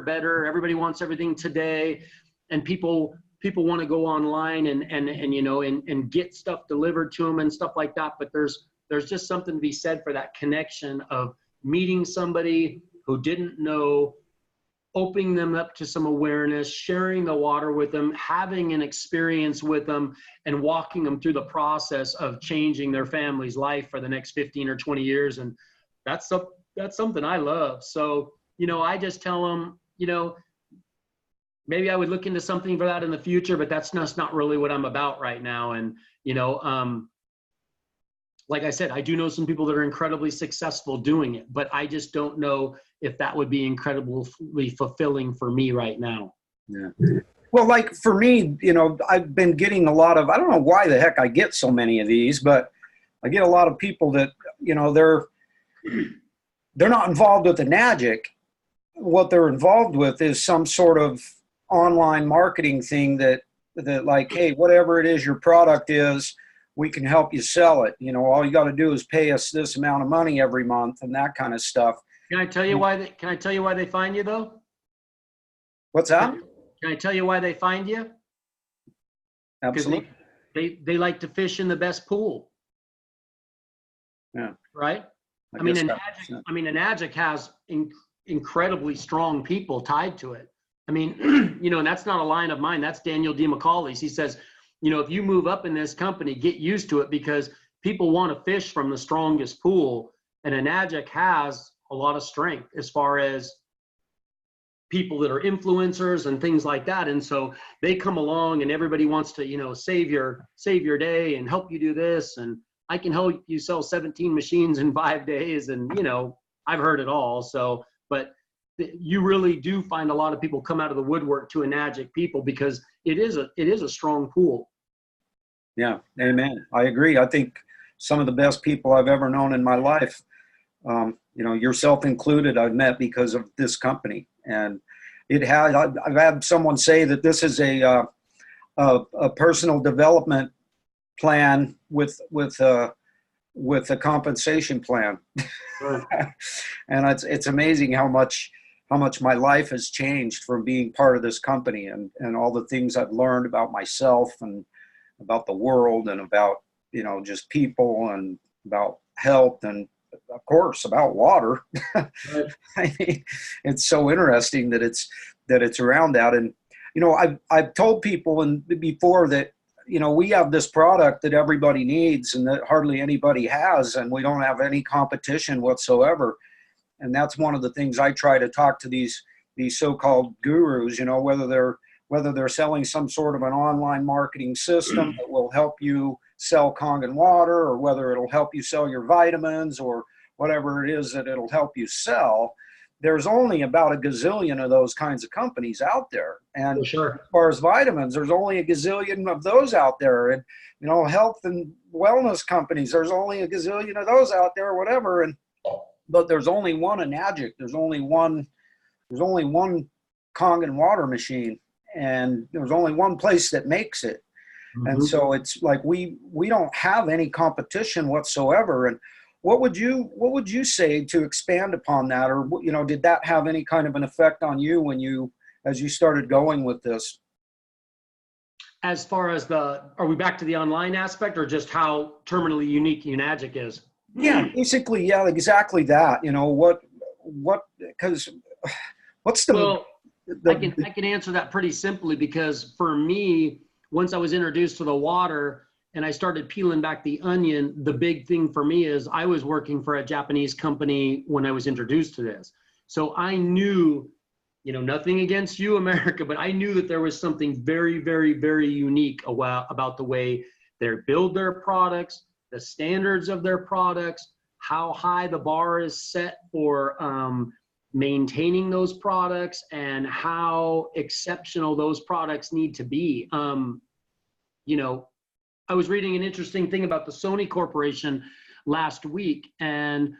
better. Everybody wants everything today. And people want to go online and you know, and get stuff delivered to them and stuff like that. But there's just something to be said for that connection of meeting somebody who didn't know, opening them up to some awareness, sharing the water with them, having an experience with them, and walking them through the process of changing their family's life for the next 15 or 20 years. And that's something I love. So, you know, I just tell them, you know, maybe I would look into something for that in the future, but that's not really what I'm about right now. And, you know, like I said, I do know some people that are incredibly successful doing it, but I just don't know if that would be incredibly fulfilling for me right now. Yeah. Well, like for me, I've been getting a lot of, I don't know why the heck I get so many of these, but I get a lot of people that, they're not involved with Enagic. What they're involved with is some sort of online marketing thing that like, hey, whatever it is your product is, we can help you sell it. All you got to do is pay us this amount of money every month and that kind of stuff. Can I tell you why they find you though? What's that? Can I tell you why they find you? Absolutely. They like to fish in the best pool. Yeah. Right? I mean, Enagic has incredibly strong people tied to it. I mean, and that's not a line of mine. That's Daniel DeMacaulay's. He says, if you move up in this company, get used to it because people want to fish from the strongest pool. And Enagic has a lot of strength as far as people that are influencers and things like that. And so they come along and everybody wants to, save your day and help you do this. And I can help you sell 17 machines in 5 days. And, I've heard it all. So, but you really do find a lot of people come out of the woodwork to Enagic people because it is a strong pool. Yeah. Amen. I agree. I think some of the best people I've ever known in my life, yourself included, I've met because of this company. And I've had someone say that this is a personal development plan with a compensation plan. Right. And it's amazing how much my life has changed from being part of this company and all the things I've learned about myself and about the world and about, just people and about health and of course about water. Right. I mean, it's so interesting that it's around that. And, I've told people before that, we have this product that everybody needs and that hardly anybody has, and we don't have any competition whatsoever. And that's one of the things I try to talk to these so-called gurus, whether they're selling some sort of an online marketing system that will help you sell KONGen water, or whether it'll help you sell your vitamins or whatever it is that it'll help you sell. There's only about a gazillion of those kinds of companies out there. And For sure. as far as vitamins, there's only a gazillion of those out there. And, health and wellness companies, there's only a gazillion of those out there, whatever. But there's only one Enagic. There's only one KONGen water machine. And there's only one place that makes it. Mm-hmm. And so it's like we don't have any competition whatsoever. And what would you say to expand upon that? Or, did that have any kind of an effect on you as you started going with this? As far as are we back to the online aspect or just how terminally unique Enagic is? Yeah, basically, yeah, exactly that. Because what's the... Well, I can answer that pretty simply because for me, once I was introduced to the water and I started peeling back the onion, the big thing for me is I was working for a Japanese company when I was introduced to this. So I knew, nothing against you, America, but I knew that there was something very, very, very unique about the way they build their products, the standards of their products, how high the bar is set for maintaining those products and how exceptional those products need to be. I was reading an interesting thing about the Sony Corporation last week, and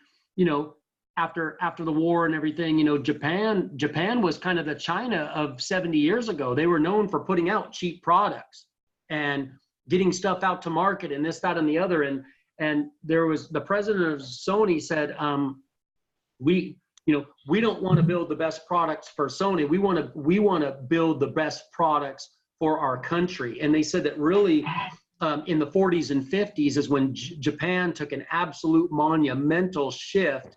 after the war and everything, Japan was kind of the China of 70 years ago. They were known for putting out cheap products and getting stuff out to market and this, that, and the other. And there was the president of Sony said, we don't want to build the best products for Sony. We want to build the best products for our country. And they said that really in the 40s and 50s is when Japan took an absolute monumental shift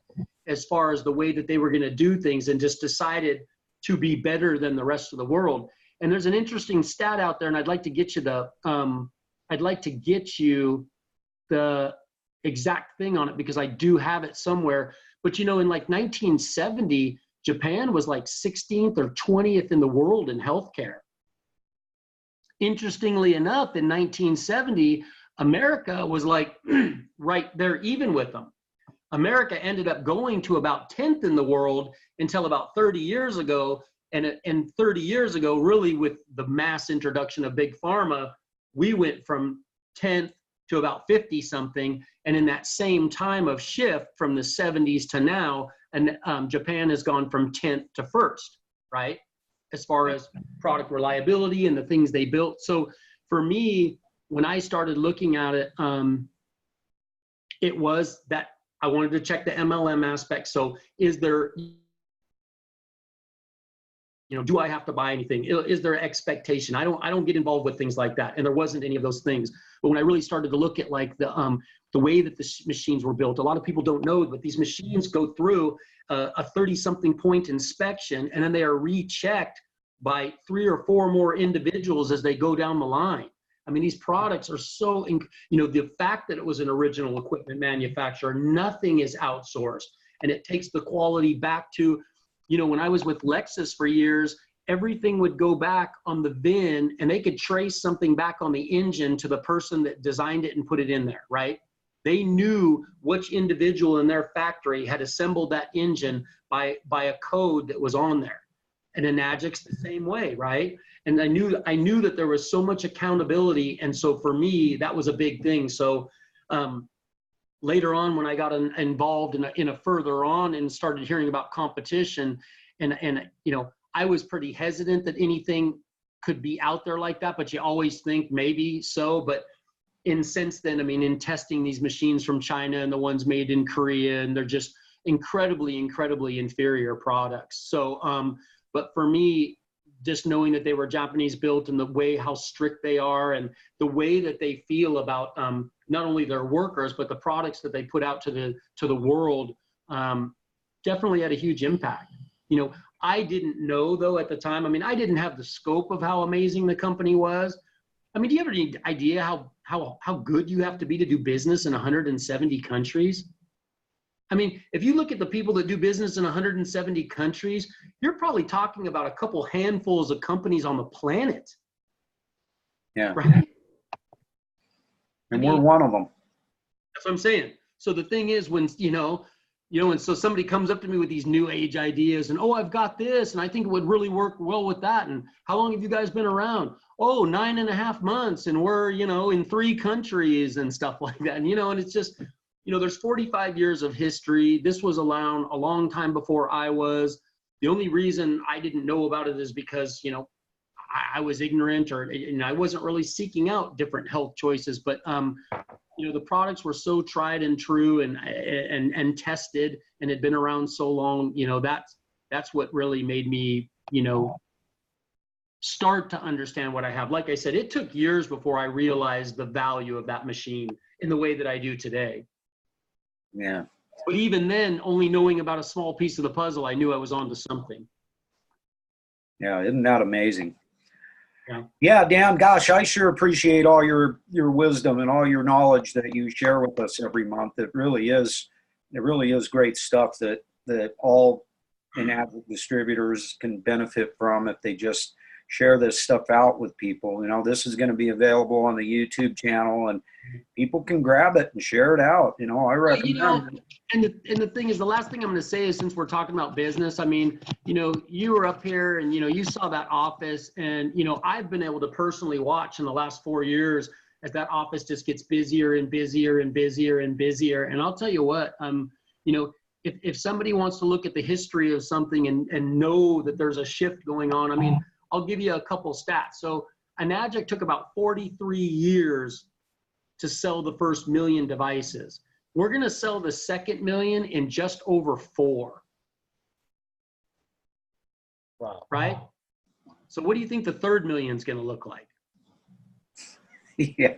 as far as the way that they were going to do things and just decided to be better than the rest of the world. And there's an interesting stat out there, and I'd like to get you the exact thing on it because I do have it somewhere. But in like 1970, Japan was like 16th or 20th in the world in healthcare. Interestingly enough, in 1970, America was like right there even with them. America ended up going to about 10th in the world until about 30 years ago, And 30 years ago, really with the mass introduction of big pharma, we went from 10th to about 50 something. And in that same time of shift from the 70s to now, and Japan has gone from 10th to 1st, right? As far as product reliability and the things they built. So for me, when I started looking at it, it was that I wanted to check the MLM aspect. So is there, do I have to buy anything? Is there expectation? I don't get involved with things like that. And there wasn't any of those things. But when I really started to look at like the way that the machines were built, a lot of people don't know, but these machines go through a 30-something point inspection, and then they are rechecked by 3 or 4 more individuals as they go down the line. I mean, these products are so, the fact that it was an original equipment manufacturer, nothing is outsourced. And it takes the quality back to, when I was with Lexus for years, everything would go back on the VIN, and they could trace something back on the engine to the person that designed it and put it in there, right? They knew which individual in their factory had assembled that engine by a code that was on there. And Enagic's the same way, right? And I knew that there was so much accountability, and so for me, that was a big thing. So later on, when I got involved in a further on and started hearing about competition, and I was pretty hesitant that anything could be out there like that, but you always think maybe so. But since then, I mean, in testing these machines from China and the ones made in Korea, and they're just incredibly, incredibly inferior products. So, but for me, just knowing that they were Japanese built and the way how strict they are and the way that they feel about not only their workers, but the products that they put out to the world, definitely had a huge impact. I didn't know though at the time, I mean, I didn't have the scope of how amazing the company was. I mean, do you have any idea how good you have to be to do business in 170 countries? I mean, if you look at the people that do business in 170 countries, you're probably talking about a couple handfuls of companies on the planet. Yeah. Right? And we're one of them. That's what I'm saying. So the thing is, when, and so somebody comes up to me with these new age ideas and, oh, I've got this, and I think it would really work well with that. And how long have you guys been around? Oh, 9.5 months. And we're, in 3 countries and stuff like that. And, and it's just, there's 45 years of history. This was around a long time before I was. The only reason I didn't know about it is because, I was ignorant, or I wasn't really seeking out different health choices. But, the products were so tried and true and tested and had been around so long, that's what really made me, start to understand what I have. Like I said, it took years before I realized the value of that machine in the way that I do today. Yeah. But even then, only knowing about a small piece of the puzzle, I knew I was onto something. Yeah, isn't that amazing? Yeah. Yeah, Dan, gosh, I sure appreciate all your wisdom and all your knowledge that you share with us every month. It really is great stuff that all Enagic distributors can benefit from if they just share this stuff out with people. This is going to be available on the YouTube channel, and people can grab it and share it out. I recommend. And the thing is, the last thing I'm going to say is, since we're talking about business, I mean, you were up here and, you saw that office, and, I've been able to personally watch in the last 4 years as that office just gets busier and busier and busier and busier. And I'll tell you what, if somebody wants to look at the history of something and know that there's a shift going on, I mean, I'll give you a couple stats. So Enagic took about 43 years to sell the first 1 million devices. We're going to sell the second 1 million in just over 4. Wow. Right? So what do you think the third 1 million is going to look like? Yeah.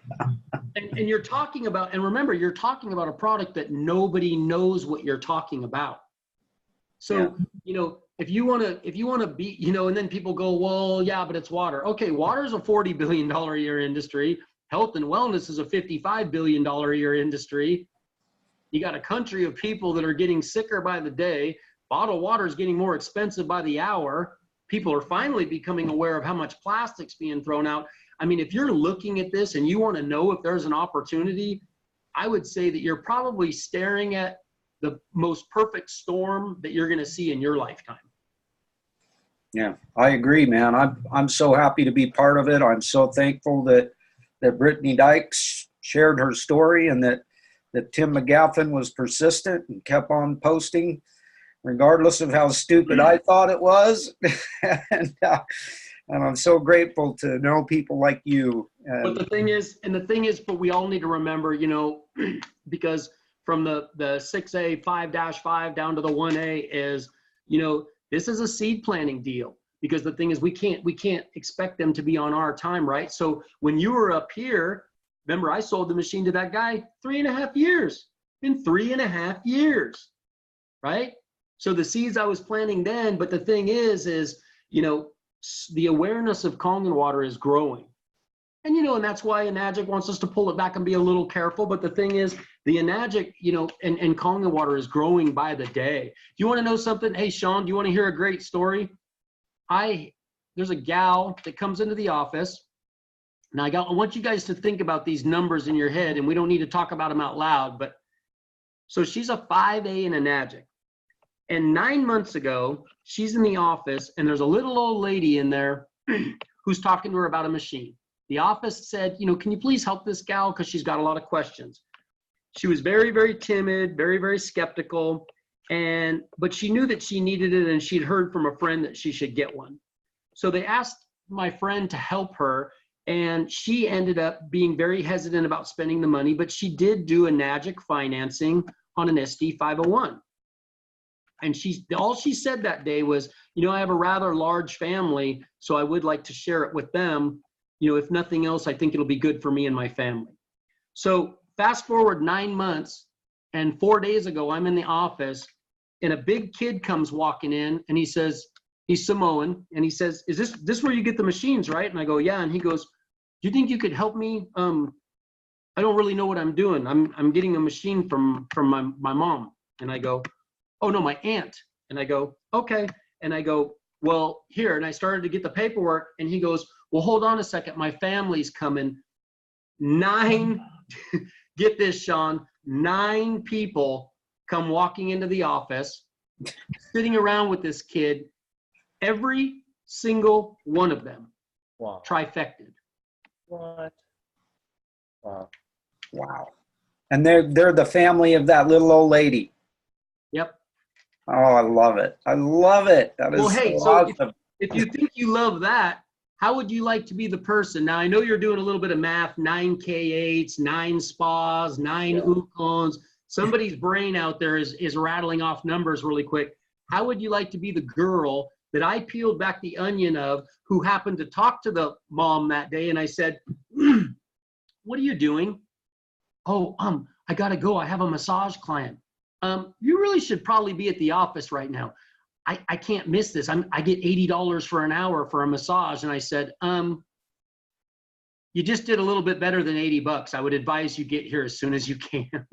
And you're talking about, and remember, you're talking about a product that nobody knows what you're talking about. So, Yeah. if you want to be, and then people go, well, yeah, but it's water. Okay, water is a $40 billion a year industry. Health and wellness is a $55 billion a year industry. You got a country of people that are getting sicker by the day. Bottled water is getting more expensive by the hour. People are finally becoming aware of how much plastic's being thrown out. I mean, if you're looking at this and you want to know if there's an opportunity, I would say that you're probably staring at the most perfect storm that you're going to see in your lifetime. Yeah, I agree, man. I'm so happy to be part of it. I'm so thankful that Brittany Dykes shared her story, and that Tim McGaffin was persistent and kept on posting, regardless of how stupid I thought it was. and, uh, and I'm so grateful to know people like you. But the thing is, but we all need to remember, you know, because from the 6A 5-5 down to the 1A is, you know, this is a seed planting deal. Because the thing is, we can't expect them to be on our time, right? So when you were up here, remember, I sold the machine to that guy 3.5 years. In 3.5 years, right? So the seeds I was planting then, but the thing is, you know, the awareness of KONGen water is growing. And, you know, and that's why Enagic wants us to pull it back and be a little careful. But the thing is, the Enagic, you know, and KONGen water is growing by the day. Do you want to know something? Hey, Sean, do you want to hear a great story? There's a gal that comes into the office. Now, I want you guys to think about these numbers in your head, and we don't need to talk about them out loud. But so she's a 5A in Enagic. And 9 months ago, she's in the office, and there's a little old lady in there who's talking to her about a machine. The office said, you know, can you please help this gal? Because she's got a lot of questions. She was very, very timid, very, very skeptical. But she knew that she needed it, and she'd heard from a friend that she should get one. So they asked my friend to help her, and she ended up being very hesitant about spending the money, but she did do Enagic financing on an SD 501. And all she said that day was, you know, I have a rather large family, so I would like to share it with them. You know, if nothing else, I think it'll be good for me and my family. So fast forward 9 months, and 4 days ago, I'm in the office, and a big kid comes walking in, and he says, he's Samoan, and he says, is this where you get the machines, right? And I go, yeah. And he goes, do you think you could help me? I don't really know what I'm doing. I'm getting a machine from my mom. And I go, oh no, my aunt. And I go, okay. And I go, well, here. And I started to get the paperwork, and he goes, well, hold on a second. My family's coming. 9, get this, Sean, 9 people come walking into the office, sitting around with this kid. Every single one of them, Wow. trifected. What? Wow. Wow. And they're the family of that little old lady. Yep. Oh, I love it. I love it. That is Well, hey, so so awesome. if you think you love that, how would you like to be the person? Now, I know you're doing a little bit of math, 9 K8s, 9 spas, 9 Ukons. Somebody's brain out there is rattling off numbers really quick. How would you like to be the girl that I peeled back the onion of, who happened to talk to the mom that day? And I said, what are you doing? Oh, I gotta go. I have a massage client. You really should probably be at the office right now. I can't miss this. I get $80 for an hour for a massage. And I said, you just did a little bit better than $80. I would advise you get here as soon as you can.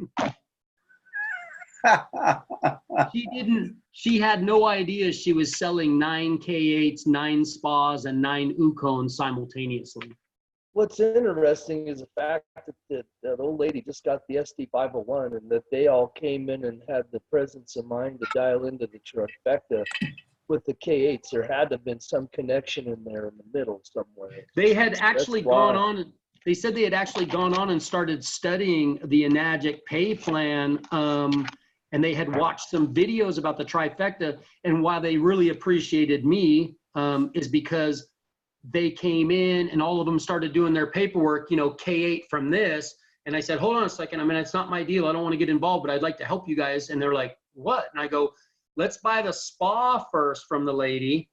She had no idea she was selling 9 K8s, 9 spas, and 9 Ukons simultaneously. What's interesting is the fact that old lady just got the SD 501, and that they all came in and had the presence of mind to dial into the trifecta with the K8s. There had to have been some connection in there in the middle somewhere. They had actually gone on. They said they had actually gone on and started studying the Enagic pay plan, and they had watched some videos about the trifecta. And why they really appreciated me is because they came in and all of them started doing their paperwork, you know, K8 from this. And I said, hold on a second. I mean, it's not my deal. I don't want to get involved, but I'd like to help you guys. And they're like, what? And I go, let's buy the spa first from the lady.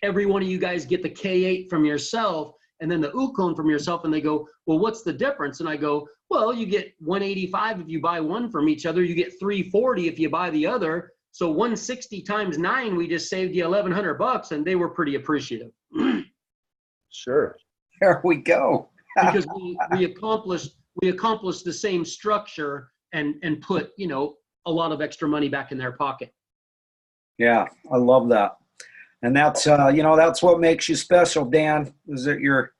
Every one of you guys get the K8 from yourself, and then the Ukon from yourself. And they go, well, what's the difference? And I go, well, you get 185 if you buy one from each other. You get 340 if you buy the other. So 160 times 9, we just saved you $1,100, and they were pretty appreciative. Sure. There we go. Because we accomplished the same structure and put, you know, a lot of extra money back in their pocket. Yeah, I love that. And that's, you know, that's what makes you special, Dan, is that you're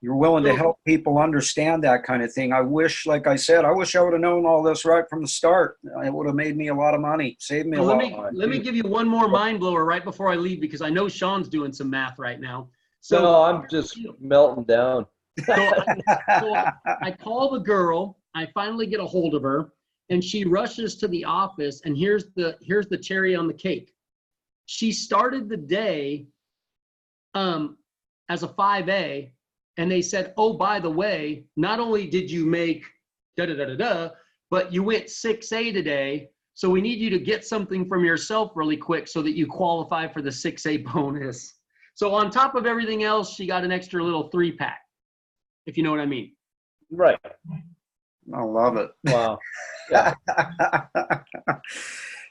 you're willing to help people understand that kind of thing. I wish, like I said, I wish I would have known all this right from the start. It would have made me a lot of money, saved me a Well, lot of money. let me give you one more mind blower right before I leave, because I know Sean's doing some math right now. So No, I'm just melting down. I call the girl. I finally get a hold of her, and she rushes to the office. And here's the cherry on the cake. She started the day as a 5A, and they said, "Oh, by the way, not only did you make da da da da da, but you went 6A today. So we need you to get something from yourself really quick so that you qualify for the 6A bonus." So on top of everything else, she got an extra little 3-pack, if you know what I mean. Right. I love it. Wow. Yeah.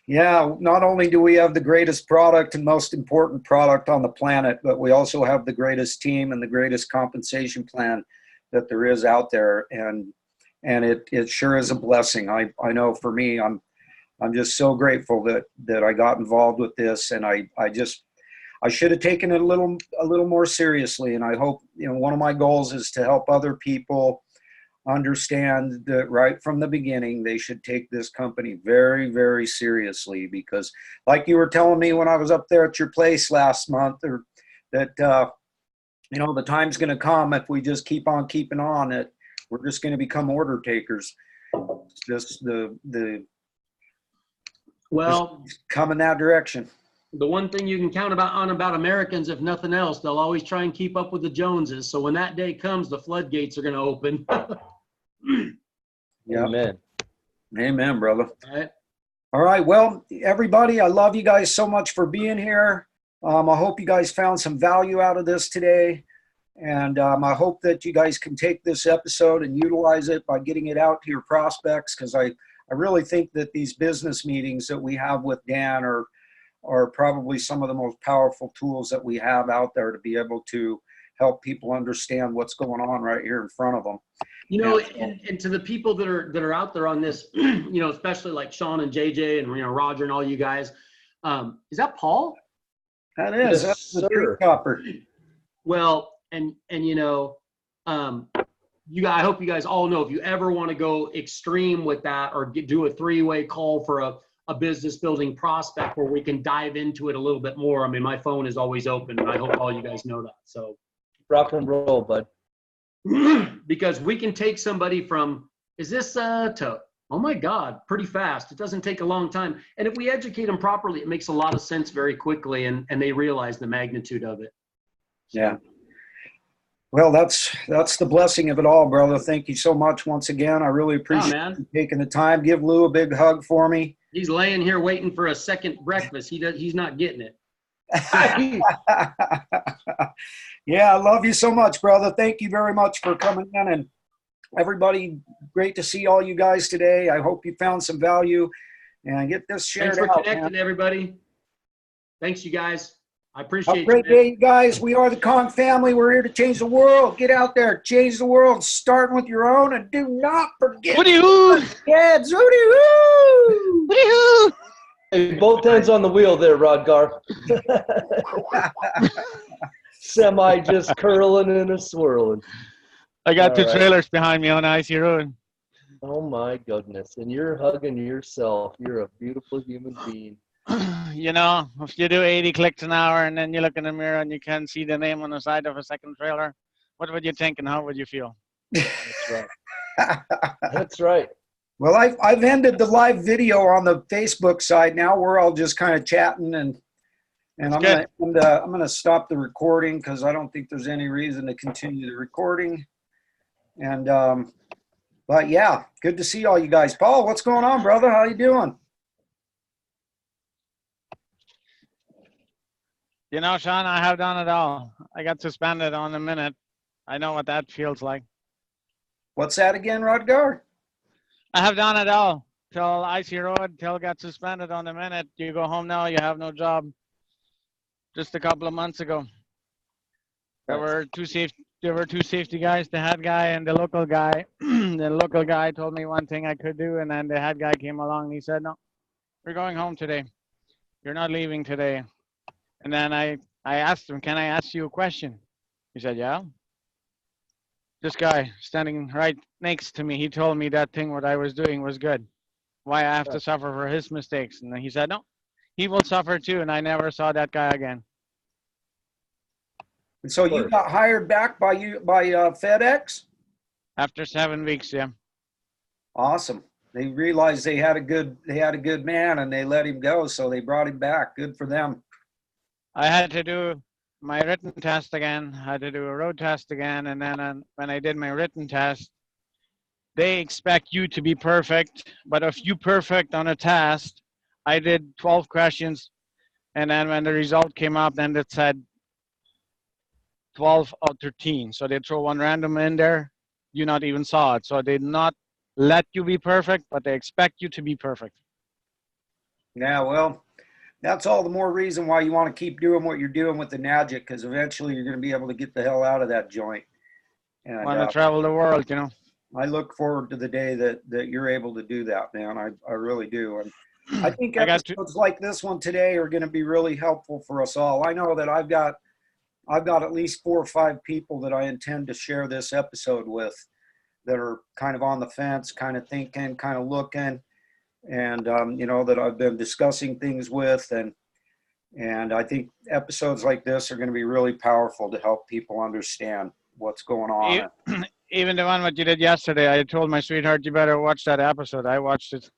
Yeah, not only do we have the greatest product and most important product on the planet, but we also have the greatest team and the greatest compensation plan that there is out there. And it sure is a blessing. I know for me, I'm just so grateful that I got involved with this, and I should have taken it a little more seriously. And I hope, one of my goals is to help other people understand that right from the beginning, they should take this company very, very seriously, because like you were telling me when I was up there at your place last month, or that, the time's going to come if we just keep on keeping on it. We're just going to become order takers. Just Well, come in that direction. the one thing you can count about Americans, if nothing else, they'll always try and keep up with the Joneses. So when that day comes, the floodgates are going to open. Yeah. Amen, brother. All right. All right. Well, everybody, I love you guys so much for being here. I hope you guys found some value out of this today. And I hope that you guys can take this episode and utilize it by getting it out to your prospects, because I really think that these business meetings that we have with Dan are probably some of the most powerful tools that we have out there to be able to help people understand what's going on right here in front of them. And to the people that are out there on this, especially like Sean and JJ and Roger and all you guys, is that Paul? That is. Yes, That's the sir. tree copper. Well, I hope you guys all know, if you ever want to go extreme with that, or do a 3-way call for a business building prospect where we can dive into it a little bit more. I mean, my phone is always open, and I hope all you guys know that. So Rock and roll, bud. because we can take somebody from, is this to, oh my God, pretty fast. It doesn't take a long time. And if we educate them properly, it makes a lot of sense very quickly, and they realize the magnitude of it. Yeah. Well, that's the blessing of it all, brother. Thank you so much once again. I really appreciate you taking the time. Give Lou a big hug for me. He's laying here waiting for a second breakfast. He's not getting it. Yeah, I love you so much, brother. Thank you very much for coming in. And everybody, great to see all you guys today. I hope you found some value, and get this shared out. Thanks for connecting, everybody. Thanks, you guys. I appreciate it. Have a great day, you guys. We are the Kong family. We're here to change the world. Get out there, change the world, starting with your own, and do not forget. Woody-hoo! Yeah, Zoody-hoo! Woody-hoo! Hey, both hands on the wheel there, Rodgar. Semi just curling and a swirling. I got All two right. trailers behind me on Icy Road. Oh my goodness. And you're hugging yourself. You're a beautiful human being. If you do 80 clicks an hour and then you look in the mirror and you can't see the name on the side of a second trailer, what would you think and how would you feel? That's right. That's right. Well, I've ended the live video on the Facebook side now. We're all just kind of chatting, and I'm gonna stop the recording because I don't think there's any reason to continue the recording. And but yeah, good to see all you guys. Paul, what's going on, brother? How you doing? Sean, I have done it all. I got suspended on a minute. I know what that feels like. What's that again, Rodgar? I have done it all. Till Icy Road, till got suspended on a minute. You go home now, you have no job. Just a couple of months ago. There were two safety guys, the head guy and the local guy. The local guy told me one thing I could do, and then the head guy came along and he said, "No, we're going home today. You're not leaving today." And then I asked him, "Can I ask you a question?" He said, "Yeah." This guy standing right next to me, he told me that thing what I was doing was good. Why I have to suffer for his mistakes? And then he said, no, he will suffer too. And I never saw that guy again. And so you got hired back by FedEx? After 7 weeks, yeah. Awesome. They realized they had a good man and they let him go, so they brought him back. Good for them. I had to do my written test again. I had to do a road test again. And then when I did my written test, they expect you to be perfect. But if you perfect on a test, I did 12 questions. And then when the result came up, then it said 12 out of 13. So they throw one random in there. You not even saw it. So they not let you be perfect, but they expect you to be perfect. Yeah, well, that's all the more reason why you want to keep doing what you're doing with the Enagic, because eventually you're going to be able to get the hell out of that joint. And Want to travel the world, you know. I look forward to the day that you're able to do that, man. I really do. And I think episodes like this one today are going to be really helpful for us all. I know that I've got at least 4 or 5 people that I intend to share this episode with that are kind of on the fence, kind of thinking, kind of looking, and you know, that I've been discussing things with, and I think episodes like this are going to be really powerful to help people understand what's going on. Even the one what you did yesterday, I told my sweetheart, you better watch that episode. I watched it.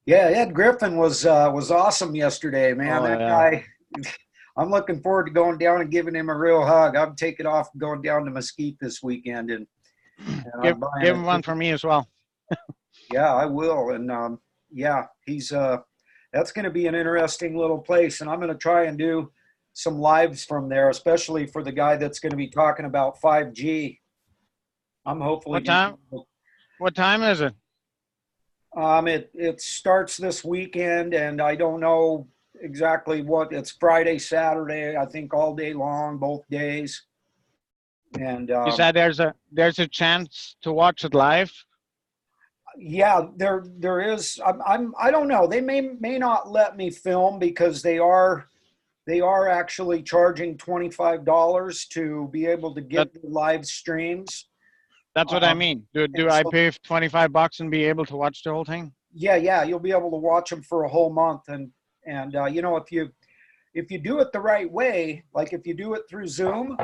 Yeah, Ed Griffin was awesome yesterday, man. That guy, I'm looking forward to going down and giving him a real hug. I'm taking off going down to Mesquite this weekend, and give him one for me as well. Yeah, I will. And yeah, he's that's going to be an interesting little place, and I'm going to try and do some lives from there, especially for the guy that's going to be talking about 5G. I'm hopefully. What time is it? It starts this weekend, and I don't know exactly what. It's Friday, Saturday, I think, all day long, both days. And you said there's a chance to watch it live. Yeah, there is. I don't know. They may not let me film because they are actually charging $25 to be able to get the live streams. That's what I mean. Do I pay $25 and be able to watch the whole thing? Yeah, you'll be able to watch them for a whole month, and you know, if you do it the right way, like if you do it through Zoom,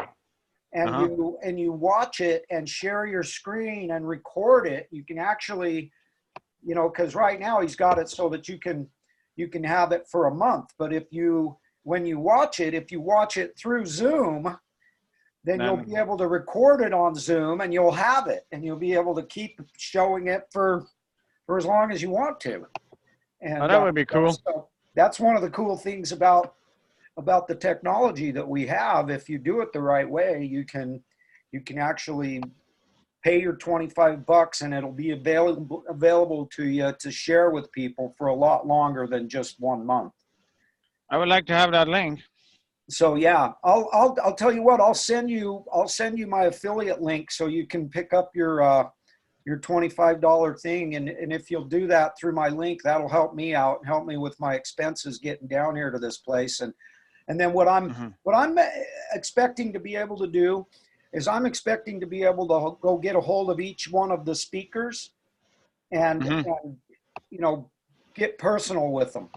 and you watch it and share your screen and record it, you can actually, you know, because right now he's got it so that you can have it for a month. But when you watch it, if you watch it through Zoom, then you'll be able to record it on Zoom and you'll have it, and you'll be able to keep showing it for as long as you want to. And that would be cool. So that's one of the cool things about the technology that we have. If you do it the right way, you can actually pay your $25 and it'll be available to you to share with people for a lot longer than just 1 month. I would like to have that link. So yeah, I'll tell you what, I'll send you my affiliate link so you can pick up your $25 thing, and if you'll do that through my link, that'll help me out and help me with my expenses getting down here to this place. And then what I'm expecting to be able to do is I'm expecting to be able to go get a hold of each one of the speakers and you know, get personal with them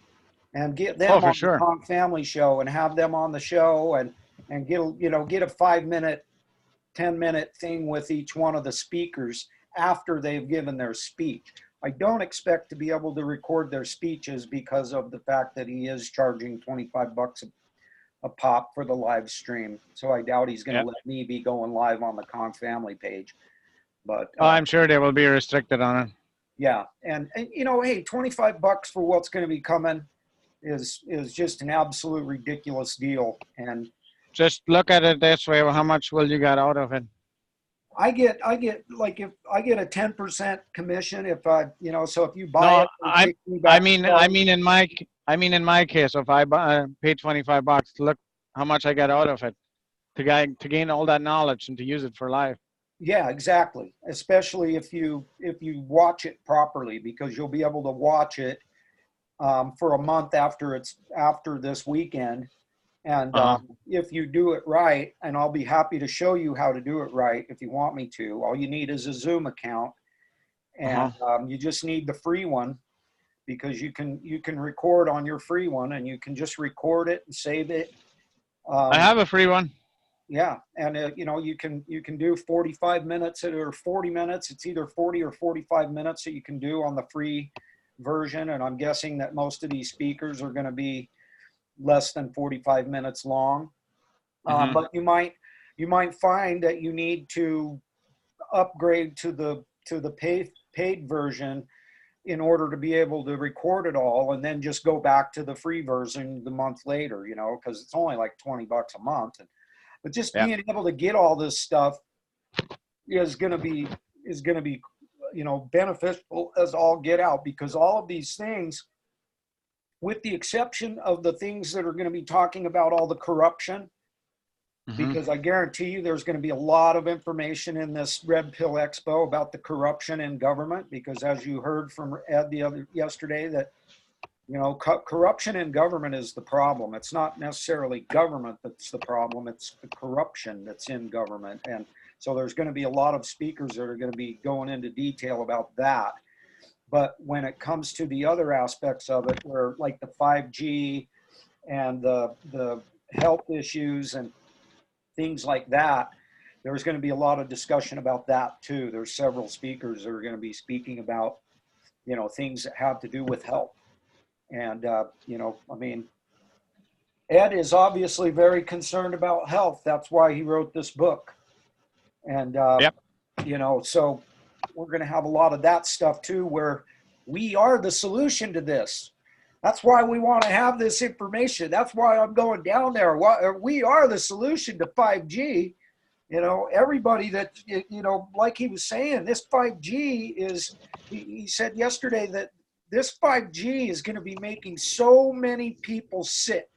and get them on the Kong Family Show and have them on the show and get a 5-minute, 10-minute thing with each one of the speakers after they've given their speech. I don't expect to be able to record their speeches because of the fact that he is charging $25 a pop for the live stream. So I doubt he's going to let me be going live on the Kong Family page. But I'm sure they will be restricted on it. Yeah, and you know, hey, $25 for what's going to be coming is just an absolute ridiculous deal. And just look at it this way: how much will you get out of it? I get like if I get a 10% commission if I, you know, so if you buy it. I mean in my case, if I pay $25, look how much I get out of it to gain all that knowledge and to use it for life. Yeah, exactly. Especially if you watch it properly, because you'll be able to watch it for a month after this weekend, And if you do it right, and I'll be happy to show you how to do it right if you want me to, all you need is a Zoom account, and you just need the free one, because you can record on your free one, and you can just record it and save it. I have a free one. Yeah, and you can do 45 minutes or 40 minutes. It's either 40 or 45 minutes that you can do on the free version, and I'm guessing that most of these speakers are going to be less than 45 minutes long. But you might find that you need to upgrade to the paid version in order to be able to record it all, and then just go back to the free version the month later, because it's only like $20 a month. But just being able to get all this stuff is going to be beneficial as all get out, because all of these things, with the exception of the things that are going to be talking about all the corruption, because I guarantee you there's going to be a lot of information in this Red Pill Expo about the corruption in government, because as you heard from Ed yesterday, that corruption in government is the problem. It's not necessarily government that's the problem, it's the corruption that's in government. And so there's going to be a lot of speakers that are going to be going into detail about that. But when it comes to the other aspects of it, where like the 5G and the health issues and things like that, there's going to be a lot of discussion about that too. There's several speakers that are going to be speaking about, things that have to do with health. And, Ed is obviously very concerned about health. That's why he wrote this book. And, so we're going to have a lot of that stuff too, where we are the solution to this. That's why we want to have this information. That's why I'm going down there. We are the solution to 5G. Everybody that, like he was saying, this 5G is, he said yesterday that this 5G is going to be making so many people sick.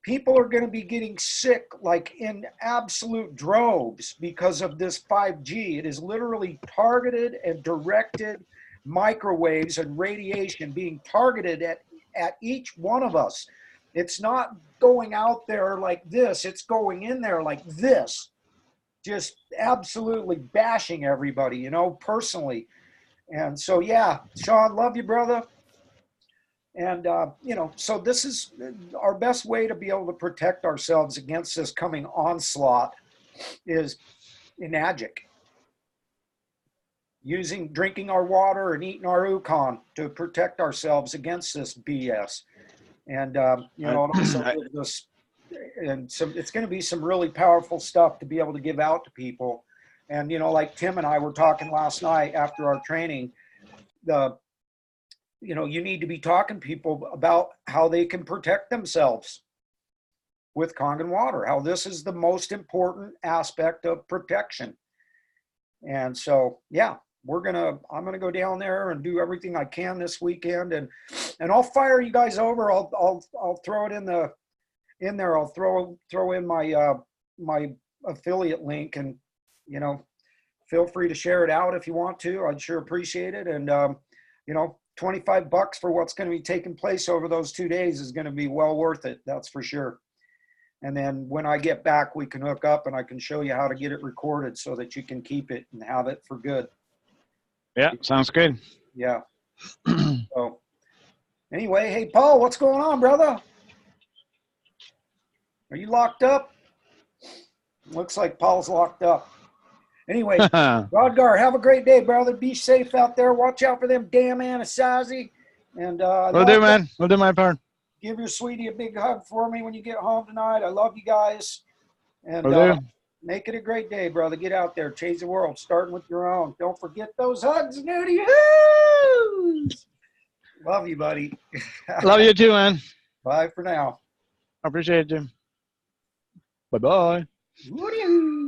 People are going to be getting sick like in absolute droves because of this 5G. It is literally targeted and directed microwaves and radiation being targeted at each one of us. It's not going out there like this. It's going in there like this, just absolutely bashing everybody, personally. And so, yeah, Sean, love you, brother. And, so this is our best way to be able to protect ourselves against this coming onslaught is Enagic. Drinking our water and eating our Ukon to protect ourselves against this BS. And, it also gives us, it's going to be some really powerful stuff to be able to give out to people. And, like Tim and I were talking last night after our training, you need to be talking to people about how they can protect themselves with KONGen water, how this is the most important aspect of protection. And so, yeah, I'm going to go down there and do everything I can this weekend, and I'll fire you guys over. I'll throw it in there. I'll throw in my affiliate link, and, feel free to share it out if you want to. I'd sure appreciate it. And, $25 for what's going to be taking place over those 2 days is going to be well worth it. That's for sure. And then when I get back, we can hook up and I can show you how to get it recorded so that you can keep it and have it for good. Yeah, sounds good. Yeah. So anyway, hey, Paul, what's going on, brother? Are you locked up? Looks like Paul's locked up. Anyway, Rodgar, have a great day, brother. Be safe out there. Watch out for them damn Ionizers. And will do, man. We'll do my part. Give your sweetie a big hug for me when you get home tonight. I love you guys. And make it a great day, brother. Get out there. Change the world, starting with your own. Don't forget those hugs, Nudie. Love you, buddy. Love you too, man. Bye for now. I appreciate you. Bye-bye. Woody.